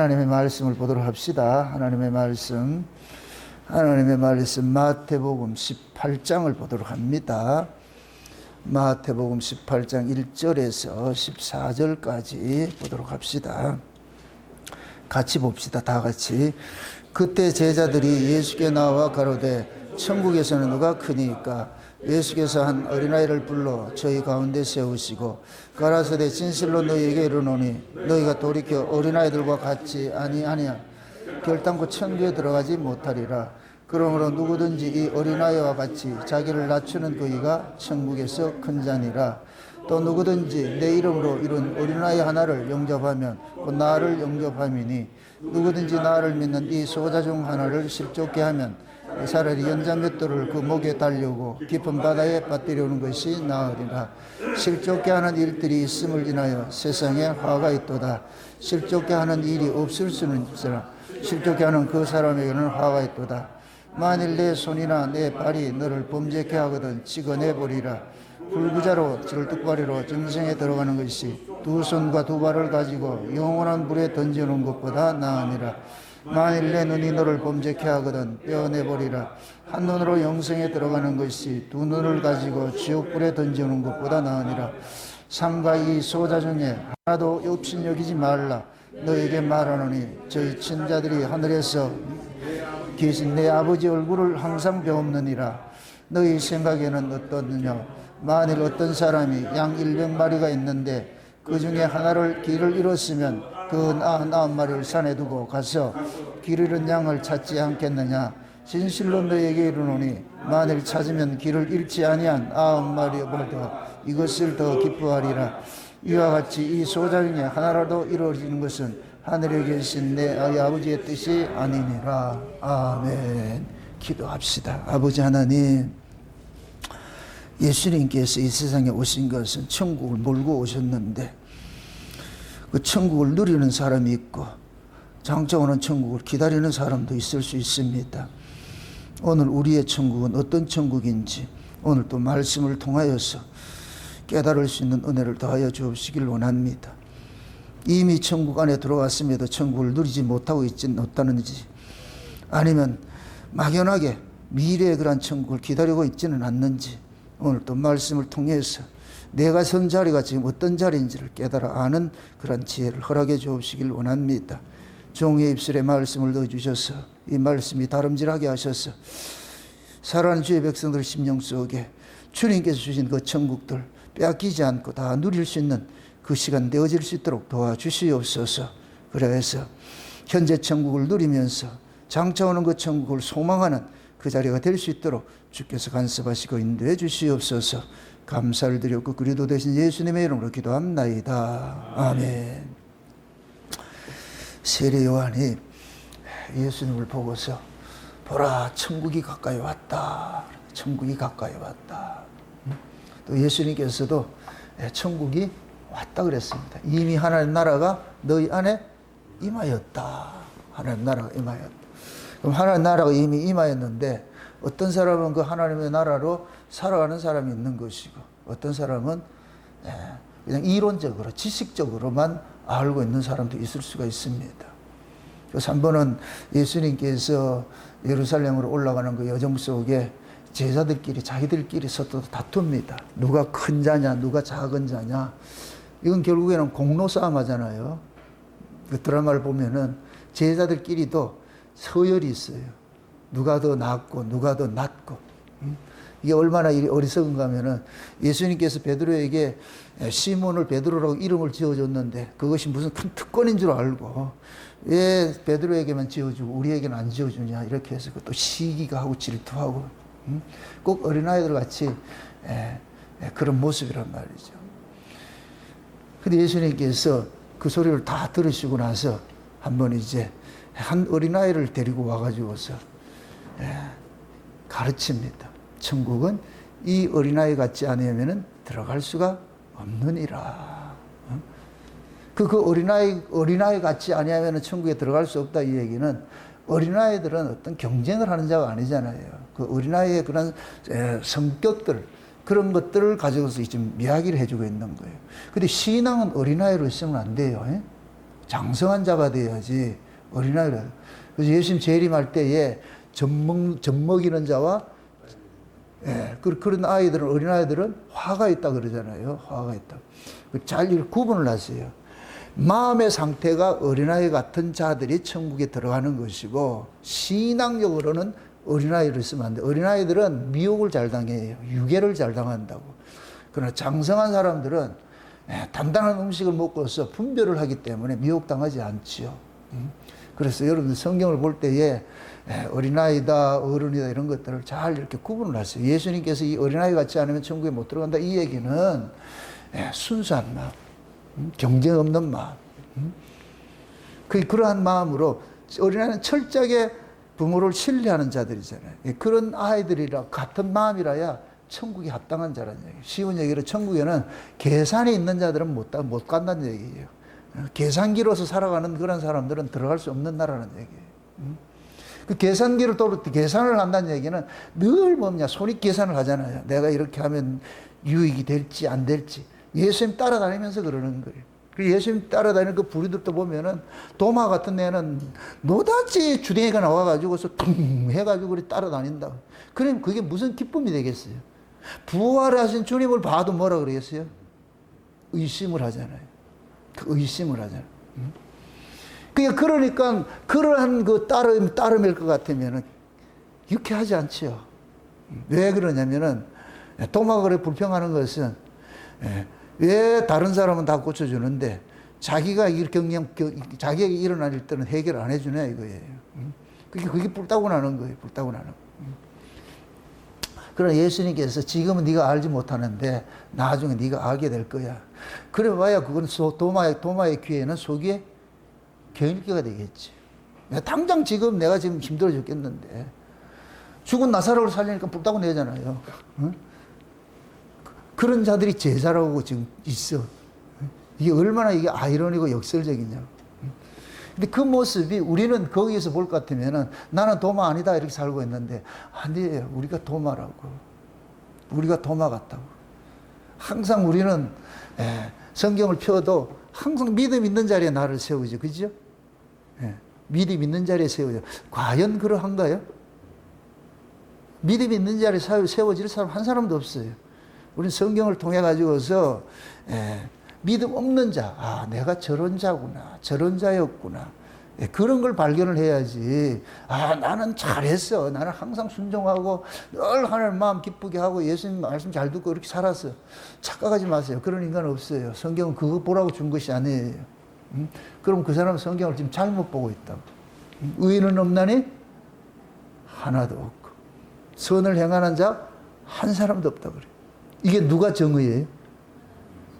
하나님의 말씀을 보도록 합시다. 하나님의 말씀 마태복음 18장을 보도록 합니다. 마태복음 18장 1절에서 14절까지 보도록 합시다. 같이 봅시다. 다 같이. 그때 제자들이 예수께 나와 가로되 천국에서는 누가 크니까? 예수께서 한 어린아이를 불러 저희 가운데 세우시고 가라사대 진실로 너희에게 이르노니 너희가 돌이켜 어린아이들과 같이 아니하냐 결단코 천국에 들어가지 못하리라. 그러므로 누구든지 이 어린아이와 같이 자기를 낮추는 그이가 천국에서 큰 자니라. 또 누구든지 내 이름으로 이룬 어린아이 하나를 영접하면 곧 나를 영접함이니 누구든지 나를 믿는 이 소자 중 하나를 실족게 하면 차라리 연장 몇 돌을 그 목에 달려고 깊은 바다에 빠뜨리는 것이 나으리라. 실족게 하는 일들이 있음을 인하여 세상에 화가 있도다. 실족게 하는 일이 없을 수는 있으나 실족게 하는 그 사람에게는 화가 있도다. 만일 내 손이나 내 발이 너를 범죄케 하거든 찍어내버리라. 불구자로 절뚝발이로 정성에 들어가는 것이 두 손과 두 발을 가지고 영원한 불에 던져놓은 것보다 나으니라. 만일 내 눈이 너를 범죄케 하거든 떼어내버리라. 한 눈으로 영생에 들어가는 것이 두 눈을 가지고 지옥불에 던져놓은 것보다 나으니라. 삼가 이 소자 중에 하나도 업신여기지 말라. 너에게 말하노니 저희 친자들이 하늘에서 계신 내 아버지 얼굴을 항상 배웁느니라. 너희 생각에는 어떠느냐? 만일 어떤 사람이 양 100마리가 있는데 그 중에 하나를 길을 잃었으면 그 99마리를 산에 두고 가서 길 잃은 양을 찾지 않겠느냐? 진실로 너에게 이르노니 만일 찾으면 길을 잃지 아니한 99마리보다 이것을 더 기뻐하리라. 이와 같이 이 소자 중에 하나라도 이루어지는 것은 하늘에 계신 내 아버지의 뜻이 아니니라. 아멘. 기도합시다. 아버지 하나님, 예수님께서 이 세상에 오신 것은 천국을 몰고 오셨는데 그 천국을 누리는 사람이 있고 장차 오는 천국을 기다리는 사람도 있을 수 있습니다. 오늘 우리의 천국은 어떤 천국인지 오늘 또 말씀을 통하여서 깨달을 수 있는 은혜를 더하여 주옵시길 원합니다. 이미 천국 안에 들어왔음에도 천국을 누리지 못하고 있지는 없다는지 아니면 막연하게 미래의 그런 천국을 기다리고 있지는 않는지 오늘 또 말씀을 통해서 내가 선 자리가 지금 어떤 자리인지를 깨달아 아는 그런 지혜를 허락해 주옵시길 원합니다. 종의 입술에 말씀을 넣어주셔서 이 말씀이 다름질하게 하셔서 살아가는 주의 백성들 심령 속에 주님께서 주신 그 천국들 빼앗기지 않고 다 누릴 수 있는 그 시간 되어질 수 있도록 도와주시옵소서. 그래서 현재 천국을 누리면서 장차 오는 그 천국을 소망하는 그 자리가 될 수 있도록 주께서 간섭하시고 인도해 주시옵소서. 감사를 드렸고 그리도 되신 예수님의 이름으로 기도합나이다. 아멘. 세례 요한이 예수님을 보고서 보라 천국이 가까이 왔다. 천국이 가까이 왔다. 또 예수님께서도 천국이 왔다 그랬습니다. 이미 하나님 나라가 너희 안에 임하였다. 하나님 나라가 임하였다. 그럼 하나님 나라가 이미 임하였는데 어떤 사람은 그 하나님의 나라로 살아가는 사람이 있는 것이고 어떤 사람은 그냥 이론적으로 지식적으로만 알고 있는 사람도 있을 수가 있습니다. 그래서 한 번은 예수님께서 예루살렘으로 올라가는 그 여정 속에 제자들끼리 자기들끼리 서로 다툽니다. 누가 큰 자냐 누가 작은 자냐. 이건 결국에는 공로 싸움 하잖아요. 그 드라마를 보면은 제자들끼리도 서열이 있어요. 누가 더 낫고 누가 더 낮고. 이게 얼마나 어리석은가 하면은 예수님께서 베드로에게 시몬을 베드로라고 이름을 지어줬는데 그것이 무슨 큰 특권인 줄 알고 왜 베드로에게만 지어주고 우리에게는 안 지어주냐 이렇게 해서 또 시기가 하고 질투하고 꼭 어린아이들 같이 그런 모습이란 말이죠. 근데 예수님께서 그 소리를 다 들으시고 나서 한번 이제 한 어린아이를 데리고 와가지고서 가르칩니다. 천국은 이 어린아이 같지 않으면 들어갈 수가 없느니라. 그 어린아이 같지 아니하면 천국에 들어갈 수 없다 이 얘기는 어린아이들은 어떤 경쟁을 하는 자가 아니잖아요. 그 어린아이의 그런 성격들 그런 것들을 가지고서 지금 이야기를 해주고 있는 거예요. 근데 신앙은 어린아이로 있으면 안 돼요. 장성한 자가 돼야지 어린아이라. 그래서 예수님 재림할 때에 젖먹이는 자와 예, 그런 아이들은 어린아이들은 화가 있다 그러잖아요. 화가 있다. 잘 구분을 하세요. 마음의 상태가 어린아이 같은 자들이 천국에 들어가는 것이고 신앙적으로는 어린아이를 쓰면 안 돼요. 어린아이들은 미혹을 잘 당해요. 유괴를 잘 당한다고. 그러나 장성한 사람들은 단단한 음식을 먹고서 분별을 하기 때문에 미혹당하지 않지요. 그래서 여러분들 성경을 볼 때에 어린아이다, 어른이다 이런 것들을 잘 이렇게 구분을 하세요. 예수님께서 이 어린아이 같지 않으면 천국에 못 들어간다 이 얘기는 순수한 마음, 경쟁 없는 마음, 그러한 마음으로 어린아이는 철저하게 부모를 신뢰하는 자들이잖아요. 그런 아이들이라 같은 마음이라야 천국에 합당한 자라는 얘기예요. 쉬운 얘기로 천국에는 계산이 있는 자들은 못 간다는 얘기예요. 계산기로서 살아가는 그런 사람들은 들어갈 수 없는 나라는 얘기예요. 그 계산기를 또 계산을 한다는 얘기는 늘 뭐냐 손익 계산을 하잖아요. 내가 이렇게 하면 유익이 될지 안 될지. 예수님 따라다니면서 그러는 거예요. 그 예수님 따라다니는 그 부류들도 보면은 도마 같은 애는 노다지 주댕이가 나와가지고서 퉁 해가지고 그렇게 따라다닌다. 그럼 그게 무슨 기쁨이 되겠어요? 부활하신 주님을 봐도 뭐라 그러겠어요? 의심을 하잖아요. 그 의심을 하잖아요. 그러니까 그러한 그 따름일 것 같으면은 유쾌하지 않지요. 왜 그러냐면은 도마거래 불평하는 것은 왜 다른 사람은 다 고쳐주는데 자기가 자기에게 일어날 때는 해결 안 해주냐 이거예요. 그게 불타고 나는 거예요. 불타고 나는. 그러나 예수님께서 지금은 네가 알지 못하는데 나중에 네가 알게 될 거야. 그래 봐야 그건 도마의 귀에는 속에 경일기가 되겠지. 당장 지금 내가 지금 힘들어 죽겠는데 죽은 나사로를 살리니까 불타고 내잖아요. 응? 그런 자들이 제자라고 지금 있어. 이게 얼마나 이게 아이러니고 역설적이냐. 근데 그 모습이 우리는 거기에서 볼 것 같으면은 나는 도마 아니다 이렇게 살고 있는데 아니에요. 우리가 도마라고. 우리가 도마 같다고. 항상 우리는 성경을 펴도 항상 믿음 있는 자리에 나를 세우죠. 그죠? 믿음 있는 자리에 세우죠. 과연 그러한가요? 믿음 있는 자리에 세워질 사람 한 사람도 없어요. 우리는 성경을 통해 가지고서 믿음 없는 자, 내가 저런 자구나, 저런 자였구나. 그런 걸 발견을 해야지. 나는 잘했어. 나는 항상 순종하고 늘 하나님 마음 기쁘게 하고 예수님 말씀 잘 듣고 그렇게 살았어. 착각하지 마세요. 그런 인간은 없어요. 성경은 그거 보라고 준 것이 아니에요. 그럼 그 사람은 성경을 지금 잘못 보고 있다고. 의인은 없나니? 하나도 없고. 선을 행하는 자 한 사람도 없다고 그래요. 이게 누가 정의예요?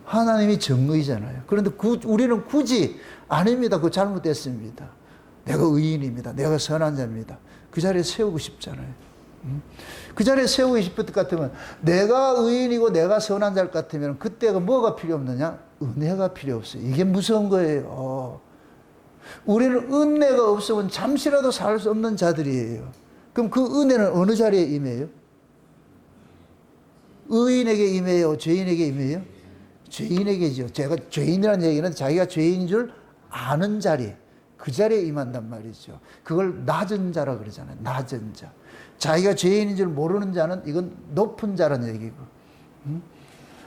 하나님이 정의잖아요. 그런데 우리는 굳이 아닙니다. 그거 잘못됐습니다. 내가 의인입니다. 내가 선한 자입니다. 그 자리에 세우고 싶잖아요. 그 자리에 세우고 싶을 것 같으면 내가 의인이고 내가 선한 자일 것 같으면 그때가 뭐가 필요 없느냐? 은혜가 필요 없어요. 이게 무서운 거예요. 우리는 은혜가 없으면 잠시라도 살 수 없는 자들이에요. 그럼 그 은혜는 어느 자리에 임해요? 의인에게 임해요? 죄인에게 임해요? 죄인에게죠. 제가 죄인이라는 얘기는 자기가 죄인인 줄 아는 자리, 그 자리에 임한단 말이죠. 그걸 낮은 자라 그러잖아요. 낮은 자. 자기가 죄인인 줄 모르는 자는 이건 높은 자라는 얘기고.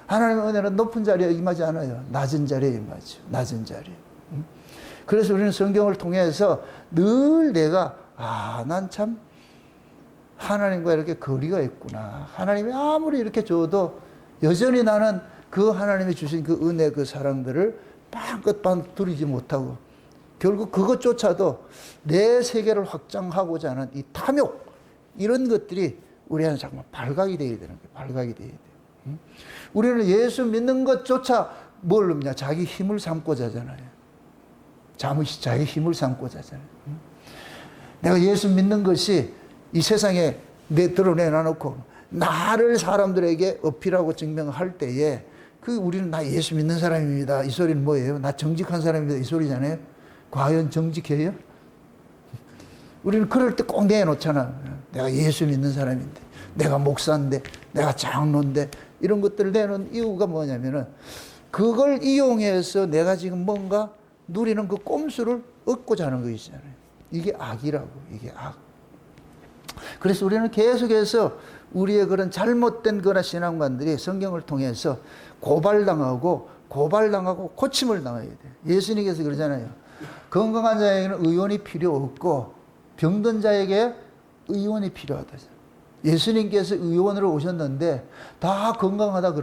하나님의 은혜는 높은 자리에 임하지 않아요. 낮은 자리에 임하죠. 낮은 자리에. 그래서 우리는 성경을 통해서 늘 내가 난 참 하나님과 이렇게 거리가 있구나. 하나님이 아무리 이렇게 줘도 여전히 나는 그 하나님이 주신 그 은혜, 그 사랑들을 마음껏 누리지 못하고 결국 그것조차도 내 세계를 확장하고자 하는 이 탐욕 이런 것들이 우리 안에 정말 발각이 되어야 되는 거예요. 발각이 되어야 돼요. 우리는 예수 믿는 것조차 뭘 넣냐? 자기 힘을 삼고자 하잖아요. 자기 힘을 삼고자 하잖아요. 내가 예수 믿는 것이 이 세상에 드러내놔놓고 나를 사람들에게 어필하고 증명할 때에 우리는 나 예수 믿는 사람입니다. 이 소리는 뭐예요? 나 정직한 사람입니다. 이 소리잖아요. 과연 정직해요? 우리는 그럴 때 꼭 내놓잖아. 내가 예수 믿는 사람인데, 내가 목사인데, 내가 장로인데, 이런 것들을 내놓은 이유가 뭐냐면은 그걸 이용해서 내가 지금 뭔가 누리는 그 꼼수를 얻고자 하는 것이잖아요. 이게 악이라고, 이게 악. 그래서 우리는 계속해서 우리의 그런 잘못된 그런 신앙관들이 성경을 통해서 고발당하고 고침을 당해야 돼. 예수님께서 그러잖아요. 건강한 자에게는 의원이 필요 없고 병든 자에게 의원이 필요하다. 예수님께서 의원으로 오셨는데 다 건강하다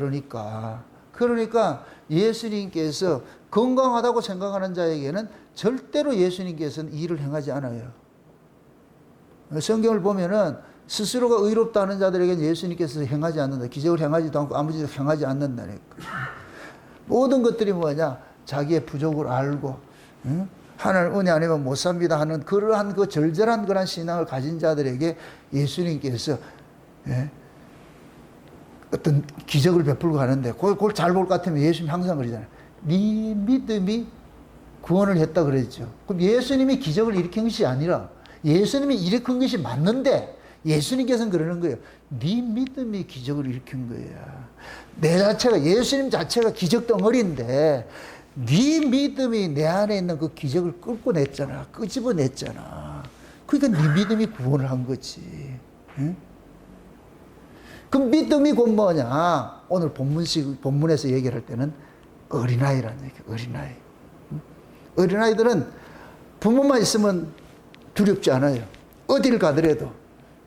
그러니까 예수님께서 건강하다고 생각하는 자에게는 절대로 예수님께서는 일을 행하지 않아요. 성경을 보면은 스스로가 의롭다 하는 자들에게는 예수님께서 행하지 않는다. 기적을 행하지도 않고 아무 짓도 행하지 않는다니까. 모든 것들이 뭐냐? 자기의 부족을 알고, 응? 하나님 은혜 아니면 못 삽니다 하는 그러한 그 절절한 그런 신앙을 가진 자들에게 예수님께서, 예? 어떤 기적을 베풀고 가는데, 그걸 잘 볼 것 같으면 예수님 항상 그러잖아요. 네 믿음이 구원을 했다 그랬죠. 그럼 예수님이 기적을 일으킨 것이 아니라 예수님이 일으킨 것이 맞는데 예수님께서는 그러는 거예요. 네 믿음이 기적을 일으킨 거야. 내 자체가, 예수님 자체가 기적 덩어리인데 네 믿음이 내 안에 있는 그 기적을 끌어냈잖아. 끄집어냈잖아. 그러니까 네 믿음이 구원을 한 거지. 응? 그 믿음이 곧 뭐냐? 오늘 본문에서 얘기를 할 때는 어린아이라는 얘기야. 어린아이. 응? 어린아이들은 부모만 있으면 두렵지 않아요. 어딜 가더라도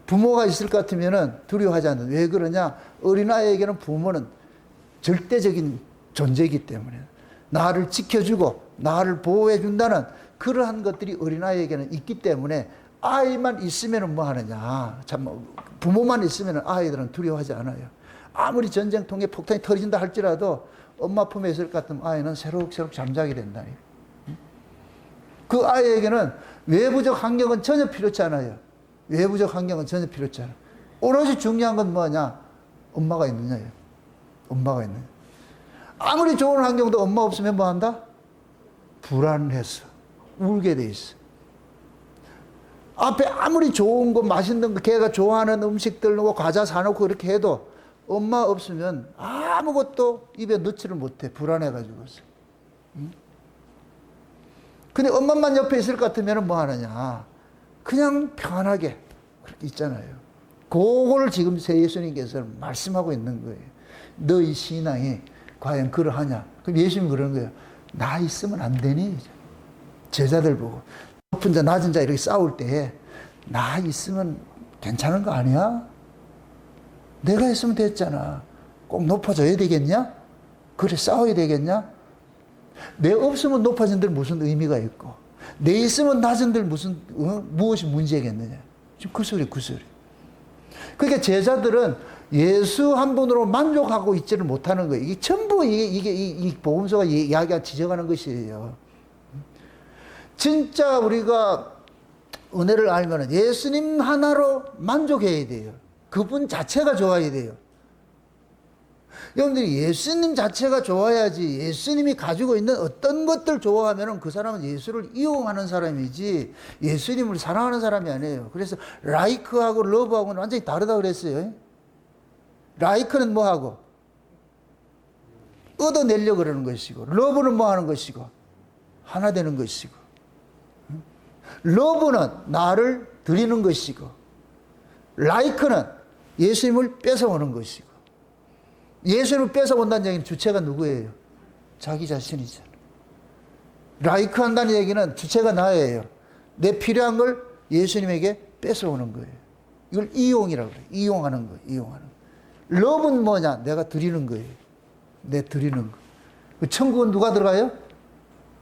부모가 있을 것 같으면 두려워하지 않는. 왜 그러냐? 어린아이에게는 부모는 절대적인 존재이기 때문에 나를 지켜주고 나를 보호해준다는 그러한 것들이 어린아이에게는 있기 때문에 아이만 있으면 뭐 하느냐. 참, 부모만 있으면 아이들은 두려워하지 않아요. 아무리 전쟁통에 폭탄이 터진다 할지라도 엄마 품에 있을 것 같으면 아이는 새록새록 잠자게 된다니. 그 아이에게는 외부적 환경은 전혀 필요치 않아요. 외부적 환경은 전혀 필요치 않아요. 오로지 중요한 건 뭐냐? 엄마가 있느냐예요. 엄마가 있느냐. 아무리 좋은 환경도 엄마 없으면 뭐 한다? 불안해서 울게 돼 있어. 앞에 아무리 좋은 거 맛있는 거 걔가 좋아하는 음식들 넣고 과자 사놓고 그렇게 해도 엄마 없으면 아무것도 입에 넣지를 못해. 불안해가지고서. 응? 근데 엄마만 옆에 있을 것 같으면 뭐 하느냐? 그냥 편하게 그렇게 있잖아요. 그거를 지금 새 예수님께서는 말씀하고 있는 거예요. 너희 신앙이 과연 그러하냐? 그럼 예수님이 그러는 거예요. 나 있으면 안 되니? 제자들 보고. 높은 자, 낮은 자 이렇게 싸울 때 나 있으면 괜찮은 거 아니야? 내가 있으면 됐잖아. 꼭 높아져야 되겠냐? 그래 싸워야 되겠냐? 내 없으면 높아진 들 무슨 의미가 있고 내 있으면 낮은 들 무엇이 문제겠느냐? 지금 그 소리. 그러니까 제자들은 예수 한 분으로 만족하고 있지를 못하는 거예요. 이게 전부 이 복음서가 지적하는 것이에요. 진짜 우리가 은혜를 알면은 예수님 하나로 만족해야 돼요. 그분 자체가 좋아야 돼요. 여러분들이 예수님 자체가 좋아야지 예수님이 가지고 있는 어떤 것들 좋아하면은 그 사람은 예수를 이용하는 사람이지 예수님을 사랑하는 사람이 아니에요. 그래서 라이크하고 러브하고는 완전히 다르다고 그랬어요. 라이크는 뭐하고? 얻어내려고 그러는 것이고 러브는 뭐하는 것이고? 하나 되는 것이고 러브는 나를 드리는 것이고 라이크는 예수님을 뺏어오는 것이고 예수님을 뺏어온다는 얘기는 주체가 누구예요? 자기 자신이잖아. 라이크 한다는 얘기는 주체가 나예요. 내 필요한 걸 예수님에게 뺏어오는 거예요. 이걸 이용이라고 그래요. 이용하는 거예요. 러브는 뭐냐? 내가 드리는 거예요. 내 드리는 거. 천국은 누가 들어가요?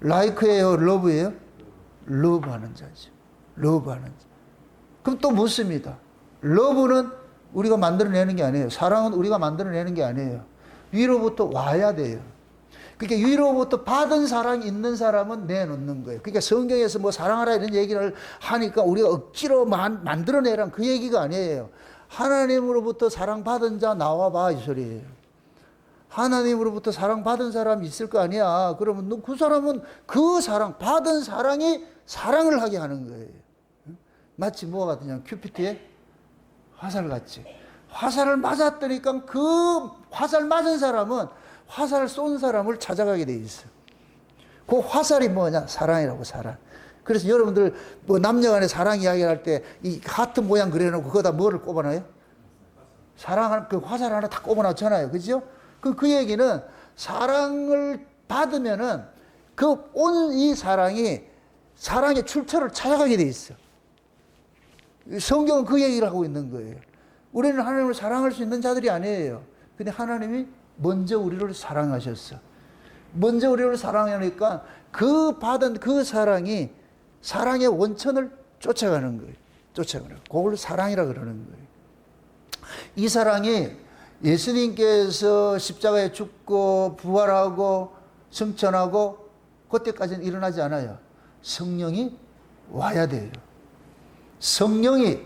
라이크예요? 러브예요? 러브하는 자죠. 러브하는 자. 그럼 또 묻습니다. 러브는 우리가 만들어내는 게 아니에요. 사랑은 우리가 만들어내는 게 아니에요. 위로부터 와야 돼요. 그러니까 위로부터 받은 사랑이 있는 사람은 내놓는 거예요. 그러니까 성경에서 뭐 사랑하라 이런 얘기를 하니까 우리가 억지로 만들어내란 그 얘기가 아니에요. 하나님으로부터 사랑받은 자 나와봐 이 소리예요. 하나님으로부터 사랑받은 사람이 있을 거 아니야. 그러면 그 사람은 그 사랑, 받은 사랑이 사랑을 하게 하는 거예요. 마치 뭐가 같으냐. 큐피트의 화살 같지. 화살을 맞았더니까 그 화살 맞은 사람은 화살을 쏜 사람을 찾아가게 돼 있어요. 그 화살이 뭐냐? 사랑이라고, 사랑. 그래서 여러분들 뭐 남녀 간의 사랑 이야기할 때 이 하트 모양 그려놓고 거기다 뭐를 꼽아놔요? 사랑, 그 화살 하나 다 꼽아놨잖아요. 그죠? 그 얘기는 사랑을 받으면은 그 온 이 사랑이 사랑의 출처를 찾아가게 돼 있어. 성경은 그 얘기를 하고 있는 거예요. 우리는 하나님을 사랑할 수 있는 자들이 아니에요. 근데 하나님이 먼저 우리를 사랑하셨어. 먼저 우리를 사랑하니까 그 받은 그 사랑이 사랑의 원천을 쫓아가는 거예요. 쫓아가는 거예요. 그걸 사랑이라 그러는 거예요. 이 사랑이 예수님께서 십자가에 죽고 부활하고 승천하고 그때까지는 일어나지 않아요. 성령이 와야 돼요. 성령이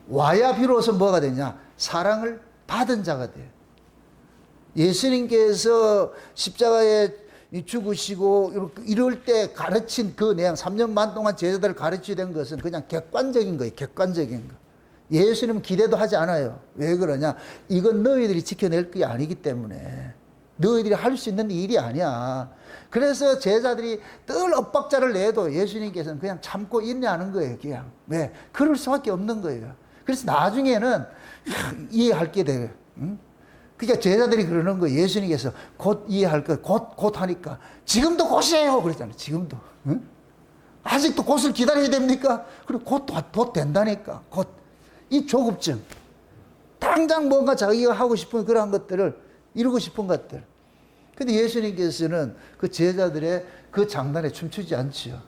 와야 비로소 뭐가 되냐? 사랑을 받은 자가 돼요. 예수님께서 십자가에 죽으시고 이럴 때 가르친 그 내용, 3년 반 동안 제자들을 가르치던 것은 그냥 객관적인 거예요. 객관적인 거. 예수님은 기대도 하지 않아요. 왜 그러냐? 이건 너희들이 지켜낼 게 아니기 때문에. 너희들이 할 수 있는 일이 아니야. 그래서 제자들이 늘 엇박자를 내도 예수님께서는 그냥 참고 인내하는 거예요. 그냥. 왜? 그럴 수밖에 없는 거예요. 그래서 나중에는 이해할 게 돼요. 응? 그러니까 제자들이 그러는 거예요. 예수님께서 곧 이해할 거, 곧 하니까. 지금도 곧이에요. 그랬잖아요. 지금도. 응? 아직도 곧을 기다려야 됩니까? 그리고 곧 된다니까. 곧. 이 조급증. 당장 뭔가 자기가 하고 싶은 그런 것들을 이루고 싶은 것들. 근데 예수님께서는 그 제자들의 그 장난에 춤추지 않지요.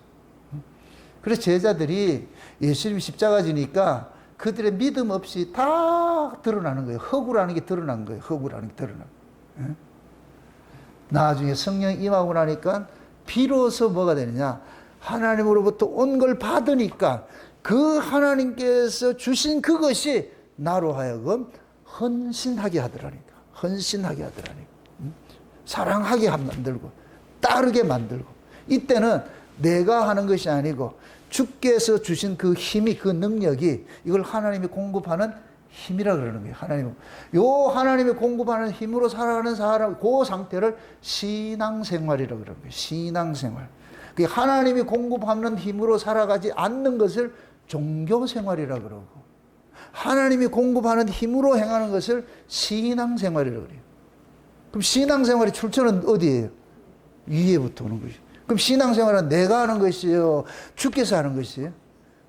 그래서 제자들이 예수님이 십자가 지니까 그들의 믿음 없이 다 드러나는 거예요. 허구라는 게 드러난 거예요. 허구라는 게 드러난 거예요. 나중에 성령이 임하고 나니까 비로소 뭐가 되느냐? 하나님으로부터 온 걸 받으니까 그 하나님께서 주신 그것이 나로 하여금 헌신하게 하더라니까. 헌신하게 하더라니까. 사랑하게 만들고 따르게 만들고. 이때는 내가 하는 것이 아니고 주께서 주신 그 힘이, 그 능력이 이걸 하나님이 공급하는 힘이라 그러는 거예요. 하나님이 공급하는 힘으로 살아가는 사람, 그 상태를 신앙생활이라 그러는 거예요. 신앙생활. 하나님이 공급하는 힘으로 살아가지 않는 것을 종교생활이라 그러고, 하나님이 공급하는 힘으로 행하는 것을 신앙생활이라 그래요. 그럼 신앙생활의 출처는 어디예요? 위에부터 오는 것이죠. 그럼 신앙생활은 내가 하는 것이요? 주께서 하는 것이에요?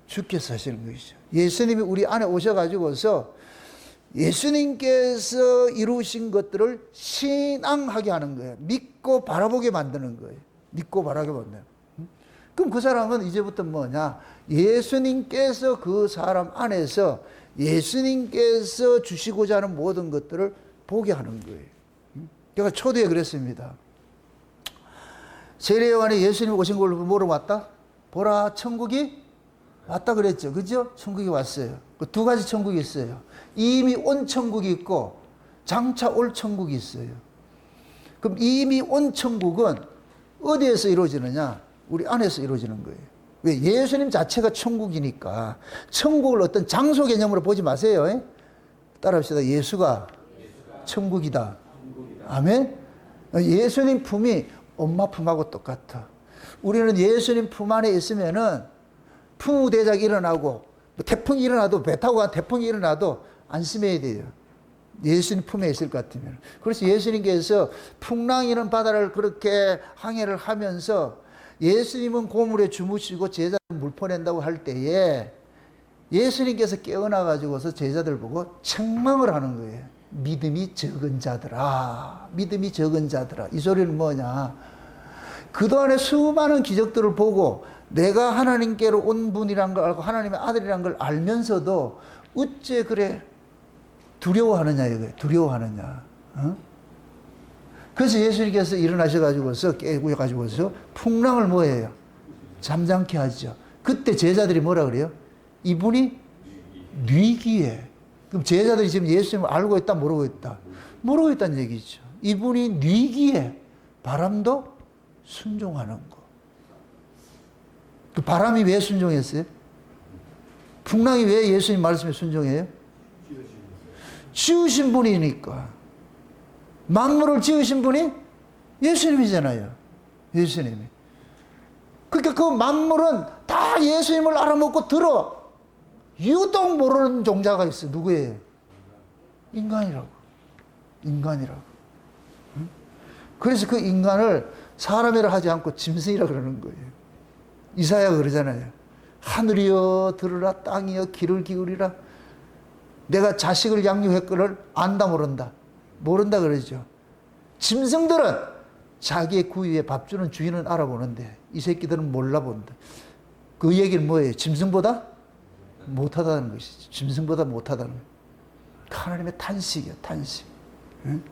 주께서 하시는 것이죠. 예수님이 우리 안에 오셔가지고서 예수님께서 이루신 것들을 신앙하게 하는 거예요. 믿고 바라보게 만드는 거예요. 믿고 바라보게 만드는 거예요. 그럼 그 사람은 이제부터 뭐냐? 예수님께서 그 사람 안에서 예수님께서 주시고자 하는 모든 것들을 보게 하는 거예요. 제가 초대에 그랬습니다. 세례요한이 예수님 오신 걸 뭐로 왔다? 보라, 천국이 왔다 그랬죠. 그죠? 천국이 왔어요. 두 가지 천국이 있어요. 이미 온 천국이 있고 장차 올 천국이 있어요. 그럼 이미 온 천국은 어디에서 이루어지느냐? 우리 안에서 이루어지는 거예요. 왜? 예수님 자체가 천국이니까. 천국을 어떤 장소 개념으로 보지 마세요. 따라합시다. 예수가 천국이다. 아멘? 예수님 품이 엄마 품하고 똑같아. 우리는 예수님 품 안에 있으면은 풍우대작이 일어나고 태풍이 일어나도, 배 타고 간 태풍이 일어나도 안심해야 돼요. 예수님 품에 있을 것 같으면. 그래서 예수님께서 풍랑이는 바다를 그렇게 항해를 하면서 예수님은 고물에 주무시고 제자들 물 퍼낸다고 할 때에 예수님께서 깨어나가지고서 제자들 보고 책망을 하는 거예요. 믿음이 적은 자들아. 믿음이 적은 자들아. 이 소리는 뭐냐? 그동안에 수많은 기적들을 보고 내가 하나님께로 온 분이란 걸 알고 하나님의 아들이란 걸 알면서도 어째 그래 두려워하느냐 이거예요. 두려워하느냐. 어? 그래서 예수님께서 일어나셔가지고서 깨고가지고서 풍랑을 뭐예요? 잠잠케 하죠. 그때 제자들이 뭐라 그래요? 이분이 뉘기에. 그럼 제자들이 지금 예수님을 알고 있다, 모르고 있다? 모르고 있다는 얘기죠. 이분이 뉘기에 바람도 순종하는 거. 그 바람이 왜 순종했어요? 풍랑이 왜 예수님 말씀에 순종해요? 지으신 분이니까. 만물을 지으신 분이 예수님이잖아요. 예수님이. 그러니까 그 만물은 다 예수님을 알아먹고 들어. 유독 모르는 종자가 있어. 누구예요? 인간이라고. 인간이라고. 응? 그래서 그 인간을 사람이라 하지 않고 짐승이라 그러는 거예요. 이사야가 그러잖아요. 하늘이여 들으라, 땅이여 귀를 기울이라. 내가 자식을 양육했거늘 안다 모른다. 모른다 그러죠. 짐승들은 자기의 구유에 밥 주는 주인은 알아보는데 이 새끼들은 몰라본다. 그 얘기는 뭐예요? 짐승보다 못하다는 것이죠. 짐승보다 못하다는 거예요. 하나님의 탄식이야, 탄식. 응?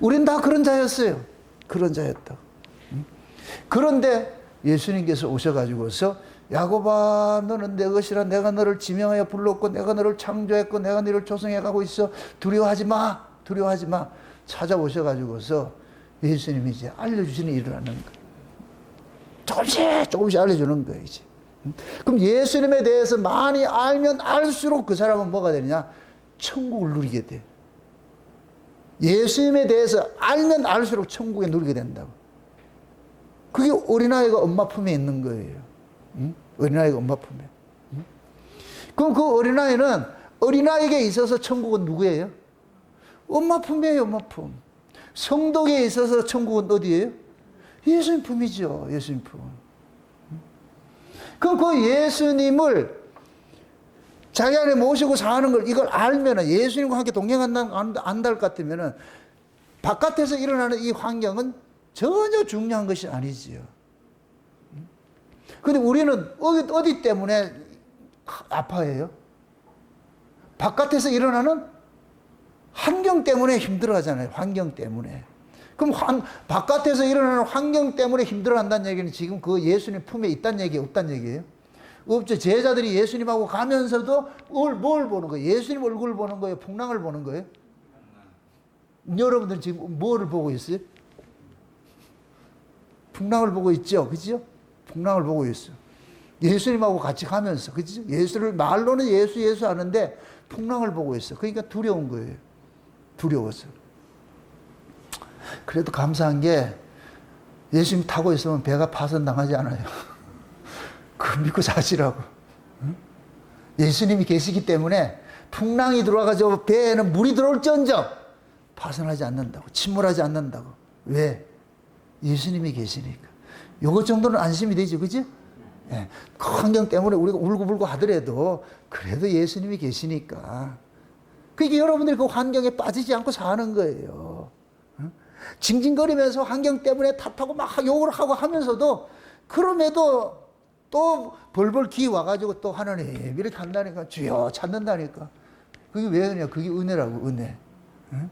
우린 다 그런 자였어요. 그런 자였다. 응? 그런데 예수님께서 오셔가지고서 야곱아 너는 내 것이라 내가 너를 지명하여 불렀고 내가 너를 창조했고 내가 너를 조성해가고 있어. 두려워하지 마. 두려워하지 마. 찾아오셔가지고서 예수님이 이제 알려주시는 일을 하는 거예요. 조금씩 조금씩 알려주는 거예요. 이제. 그럼 예수님에 대해서 많이 알면 알수록 그 사람은 뭐가 되느냐? 천국을 누리게 돼. 예수님에 대해서 알면 알수록 천국에 누리게 된다고. 그게 어린아이가 엄마 품에 있는 거예요. 응? 어린아이가 엄마 품에. 응? 그럼 그 어린아이는 어린아이에게 있어서 천국은 누구예요? 엄마 품이에요, 엄마 품. 성도에게 있어서 천국은 어디예요? 예수님 품이죠, 예수님 품. 그럼 그 예수님을 자기 안에 모시고 사는 걸 이걸 알면은 예수님과 함께 동행한다는 것 같으면은 바깥에서 일어나는 이 환경은 전혀 중요한 것이 아니지요. 근데 우리는 어디 때문에 아파해요? 바깥에서 일어나는 환경 때문에 힘들어 하잖아요. 환경 때문에. 그럼 바깥에서 일어나는 환경 때문에 힘들어 한다는 얘기는 지금 그 예수님 품에 있다는 얘기예요? 없다는 얘기예요? 없죠. 제자들이 예수님하고 가면서도 뭘 보는 거예요? 예수님 얼굴을 보는 거예요? 풍랑을 보는 거예요? 여러분들 지금 뭐를 보고 있어요? 풍랑을 보고 있죠. 그죠? 풍랑을 보고 있어요. 예수님하고 같이 가면서. 그죠? 예수를, 말로는 예수 하는데 풍랑을 보고 있어. 그러니까 두려운 거예요. 두려워서. 그래도 감사한 게 예수님 타고 있으면 배가 파손당하지 않아요. 그 믿고 사시라고. 응? 예수님이 계시기 때문에 풍랑이 들어와가지고 배에는 물이 들어올지언정 파손하지 않는다고. 침몰하지 않는다고. 왜? 예수님이 계시니까. 요것 정도는 안심이 되죠. 그죠? 예. 그 환경 때문에 우리가 울고불고 하더라도 그래도 예수님이 계시니까. 그러니까 여러분들이 그 환경에 빠지지 않고 사는 거예요. 징징거리면서 환경 때문에 탓하고 막 욕을 하고 하면서도 그럼에도 또 벌벌 기 와가지고 또 하나님 이렇게 한다니까 주여 찾는다니까. 그게 왜 은혜야? 그게 은혜라고. 은혜. 응?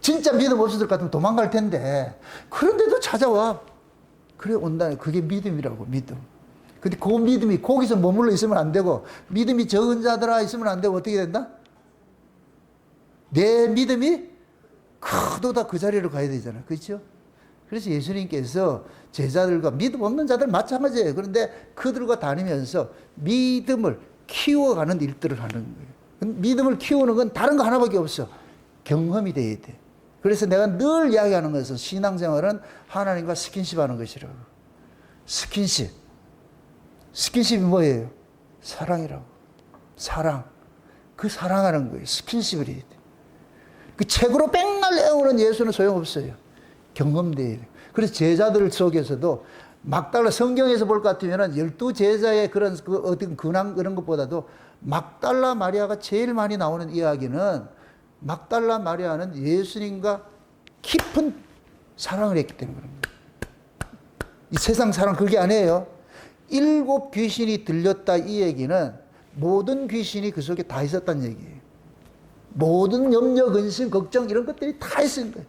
진짜 믿음 없었을 것 같으면 도망갈 텐데 그런데도 찾아와. 그래 온다. 그게 믿음이라고. 믿음. 근데 그 믿음이 거기서 머물러 있으면 안 되고 믿음이 적은 자들아 있으면 안 되고 어떻게 된다? 내 믿음이 크도다 그 자리로 가야 되잖아. 그렇죠? 그래서 예수님께서 제자들과 믿음 없는 자들 마찬가지예요. 그런데 그들과 다니면서 믿음을 키워가는 일들을 하는 거예요. 믿음을 키우는 건 다른 거 하나밖에 없어. 경험이 돼야 돼. 그래서 내가 늘 이야기하는 것은 신앙생활은 하나님과 스킨십 하는 것이라고. 스킨십. 스킨십이 뭐예요? 사랑이라고. 사랑. 그 사랑하는 거예요. 스킨십을 해야 돼. 그 책으로 백날 외우는 예수는 소용없어요. 경험돼야 돼요. 그래서 제자들 속에서도 막달라 성경에서 볼 것 같으면 12제자의 그런 어떤 근황 그런 것보다도 막달라 마리아가 제일 많이 나오는 이야기는 막달라 마리아는 예수님과 깊은 사랑을 했기 때문에 그럽니다. 이 세상 사랑 그게 아니에요. 7 귀신이 들렸다 이 얘기는 모든 귀신이 그 속에 다 있었다는 얘기예요. 모든 염려, 근심, 걱정 이런 것들이 다 있은 거예요.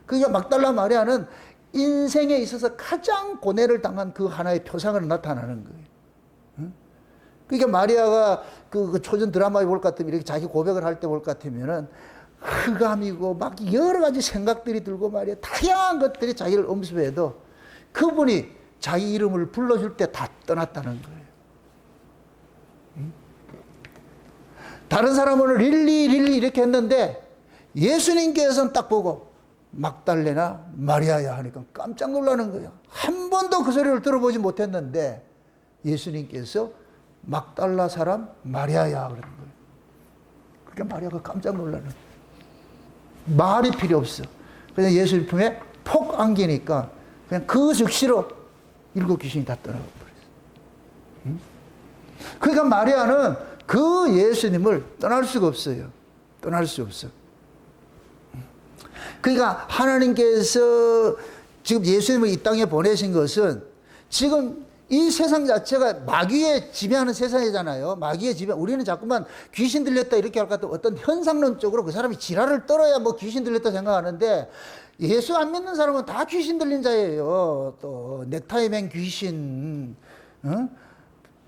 그러니까 막달라 마리아는 인생에 있어서 가장 고뇌를 당한 그 하나의 표상으로 나타나는 거예요. 응? 그러니까 마리아가 그 초전 드라마에 볼 것 같으면 이렇게 자기 고백을 할 때 볼 것 같으면은 흑암이고 막 여러 가지 생각들이 들고 말이야. 다양한 것들이 자기를 엄습해도 그분이 자기 이름을 불러줄 때 다 떠났다는 거예요. 응? 다른 사람은 릴리 이렇게 했는데 예수님께서는 딱 보고 막달레나 마리아야 하니까 깜짝 놀라는 거예요. 한 번도 그 소리를 들어보지 못했는데 예수님께서 막달라 사람 마리아야 그러는 거예요. 그러니까 마리아가 깜짝 놀라는 거예요. 말이 필요 없어. 그냥 예수님 품에 폭 안기니까 그냥 그 즉시로 7 귀신이 다 떠나가 버렸어요. 그러니까 마리아는 그 예수님을 떠날 수가 없어요. 떠날 수 없어. 그러니까 하나님께서 지금 예수님을 이 땅에 보내신 것은 지금 이 세상 자체가 마귀에 지배하는 세상이잖아요. 마귀에 지배. 우리는 자꾸만 귀신 들렸다 이렇게 할 것 같아. 어떤 현상론적으로 그 사람이 지랄을 떨어야 뭐 귀신 들렸다 생각하는데 예수 안 믿는 사람은 다 귀신 들린 자예요. 또 넥타이 맨 귀신,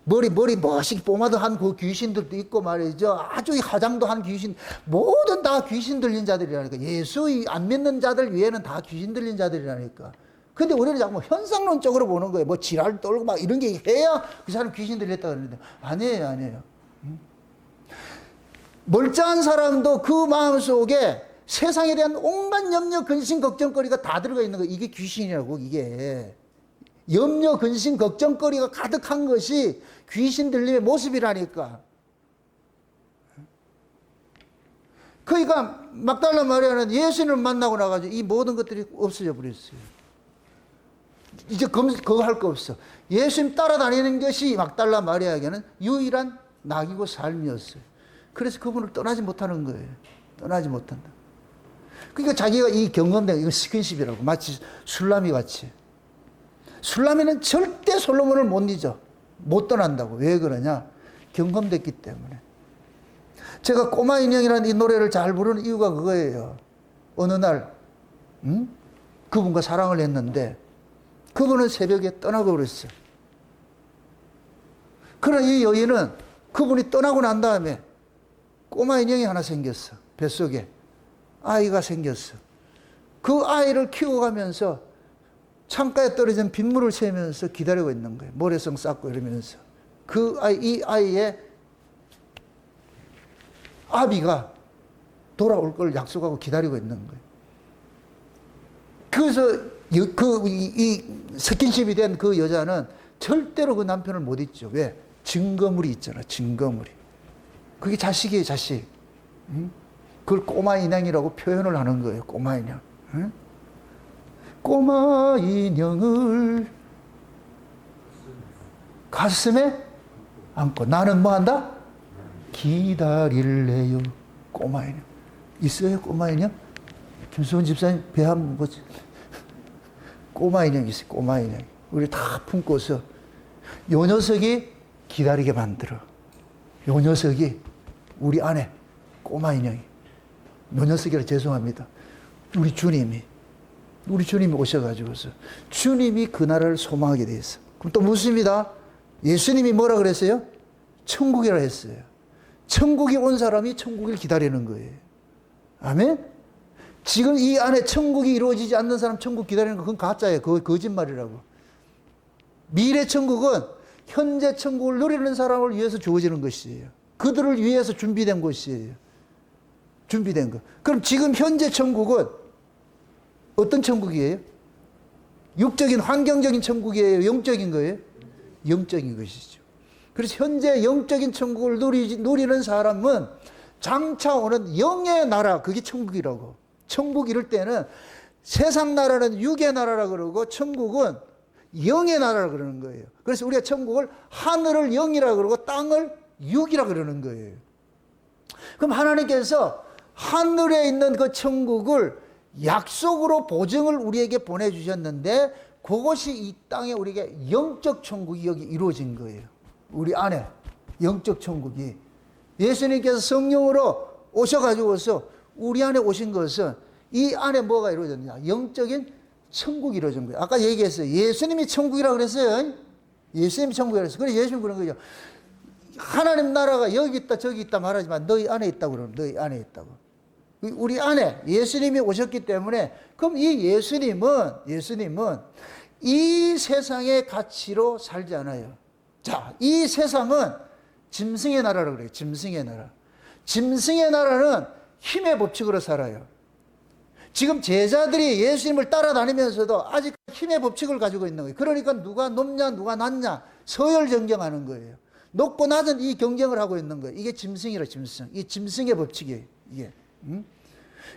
머리 멋있게 포마드 한 그 귀신들도 있고 말이죠. 아주 화장도 한 귀신, 모든 다 귀신 들린 자들이라니까. 예수 안 믿는 자들 위에는 다 귀신 들린 자들이라니까. 근데 우리는 자꾸 현상론적으로 보는 거예요. 뭐 지랄 떨고 막 이런 게 해야 그 사람 귀신 들렸다 그러는데 아니에요. 멀쩡한 사람도 그 마음속에 세상에 대한 온갖 염려, 근심, 걱정거리가 다 들어가 있는 거예요. 이게 귀신이라고, 이게. 염려, 근심, 걱정거리가 가득한 것이 귀신 들림의 모습이라니까. 그러니까 막달라 마리아는 예수님을 만나고 나가지고 이 모든 것들이 없어져 버렸어요. 이제 그거 할 거 없어. 예수님 따라다니는 것이 막달라 마리아에게는 유일한 낙이고 삶이었어요. 그래서 그분을 떠나지 못하는 거예요. 떠나지 못한다. 그러니까 자기가 이 경험된 이거 스킨십이라고 마치 술라미 같이. 술라미는 절대 솔로몬을 못 잊어. 못 떠난다고. 왜 그러냐? 경험됐기 때문에. 제가 꼬마 인형이라는 이 노래를 잘 부르는 이유가 그거예요. 어느 날 그분과 사랑을 했는데 그분은 새벽에 떠나고 그랬어요. 그러나 이 여인은 그분이 떠나고 난 다음에 꼬마 인형이 하나 생겼어. 뱃속에 아이가 생겼어. 그 아이를 키워가면서 창가에 떨어진 빗물을 세면서 기다리고 있는 거예요. 모래성 쌓고 이러면서. 이 아이의 아비가 돌아올 걸 약속하고 기다리고 있는 거예요. 그래서 이 스킨십이 된 그 여자는 절대로 그 남편을 못 잊죠. 왜? 증거물이 있잖아, 증거물이. 그게 자식이에요, 자식. 그걸 꼬마 인형이라고 표현을 하는 거예요, 꼬마 인형. 꼬마 인형을 가슴에 안고 나는 뭐 한다? 기다릴래요. 꼬마 인형. 있어요, 꼬마 인형? 김수원 집사님 배 한번 보지. 꼬마 인형 있어요, 꼬마 인형. 우리 다 품고서 요 녀석이 기다리게 만들어. 요 녀석이 우리 안에 꼬마 인형이. 요 녀석이라 죄송합니다. 우리 주님이 오셔가지고서 주님이 그 나라를 소망하게 돼 있어. 그럼 또 묻습니다. 예수님이 뭐라 그랬어요? 천국이라 했어요. 천국이 온 사람이 천국을 기다리는 거예요. 아멘? 지금 이 안에 천국이 이루어지지 않는 사람 천국 기다리는 거 그건 가짜예요. 그거 거짓말이라고. 미래 천국은 현재 천국을 누리는 사람을 위해서 주어지는 것이에요. 그들을 위해서 준비된 것이에요. 준비된 것. 그럼 지금 현재 천국은 어떤 천국이에요? 육적인 환경적인 천국이에요? 영적인 거예요? 영적인 것이죠. 그래서 현재 영적인 천국을 누리는 사람은 장차 오는 영의 나라, 그게 천국이라고. 천국 이럴 때는 세상 나라는 육의 나라라 그러고 천국은 영의 나라라 그러는 거예요. 그래서 우리가 천국을 하늘을 영이라 그러고 땅을 육이라 그러는 거예요. 그럼 하나님께서 하늘에 있는 그 천국을 약속으로 보증을 우리에게 보내주셨는데 그것이 이 땅에 우리에게 영적 천국이 여기 이루어진 거예요. 우리 안에 영적 천국이. 예수님께서 성령으로 오셔가지고서 우리 안에 오신 것은 이 안에 뭐가 이루어졌냐? 영적인 천국이 이루어진 거예요. 아까 얘기했어요. 예수님이 천국이라고 그랬어요. 예수님이 천국이라고 그랬어요. 그래서 예수님 그런 거죠. 하나님 나라가 여기 있다 저기 있다 말하지만 너희 안에 있다고 그러면 너희 안에 있다고. 우리 안에 예수님이 오셨기 때문에 그럼 이 예수님은 이 세상의 가치로 살지 않아요. 자, 이 세상은 짐승의 나라라고 그래요. 짐승의 나라. 짐승의 나라는 힘의 법칙으로 살아요. 지금 제자들이 예수님을 따라다니면서도 아직 힘의 법칙을 가지고 있는 거예요. 그러니까 누가 높냐 누가 낮냐 서열 경쟁하는 거예요. 높고 낮은 이 경쟁을 하고 있는 거예요. 이게 짐승이라 짐승. 이 짐승의 법칙이에요. 이게.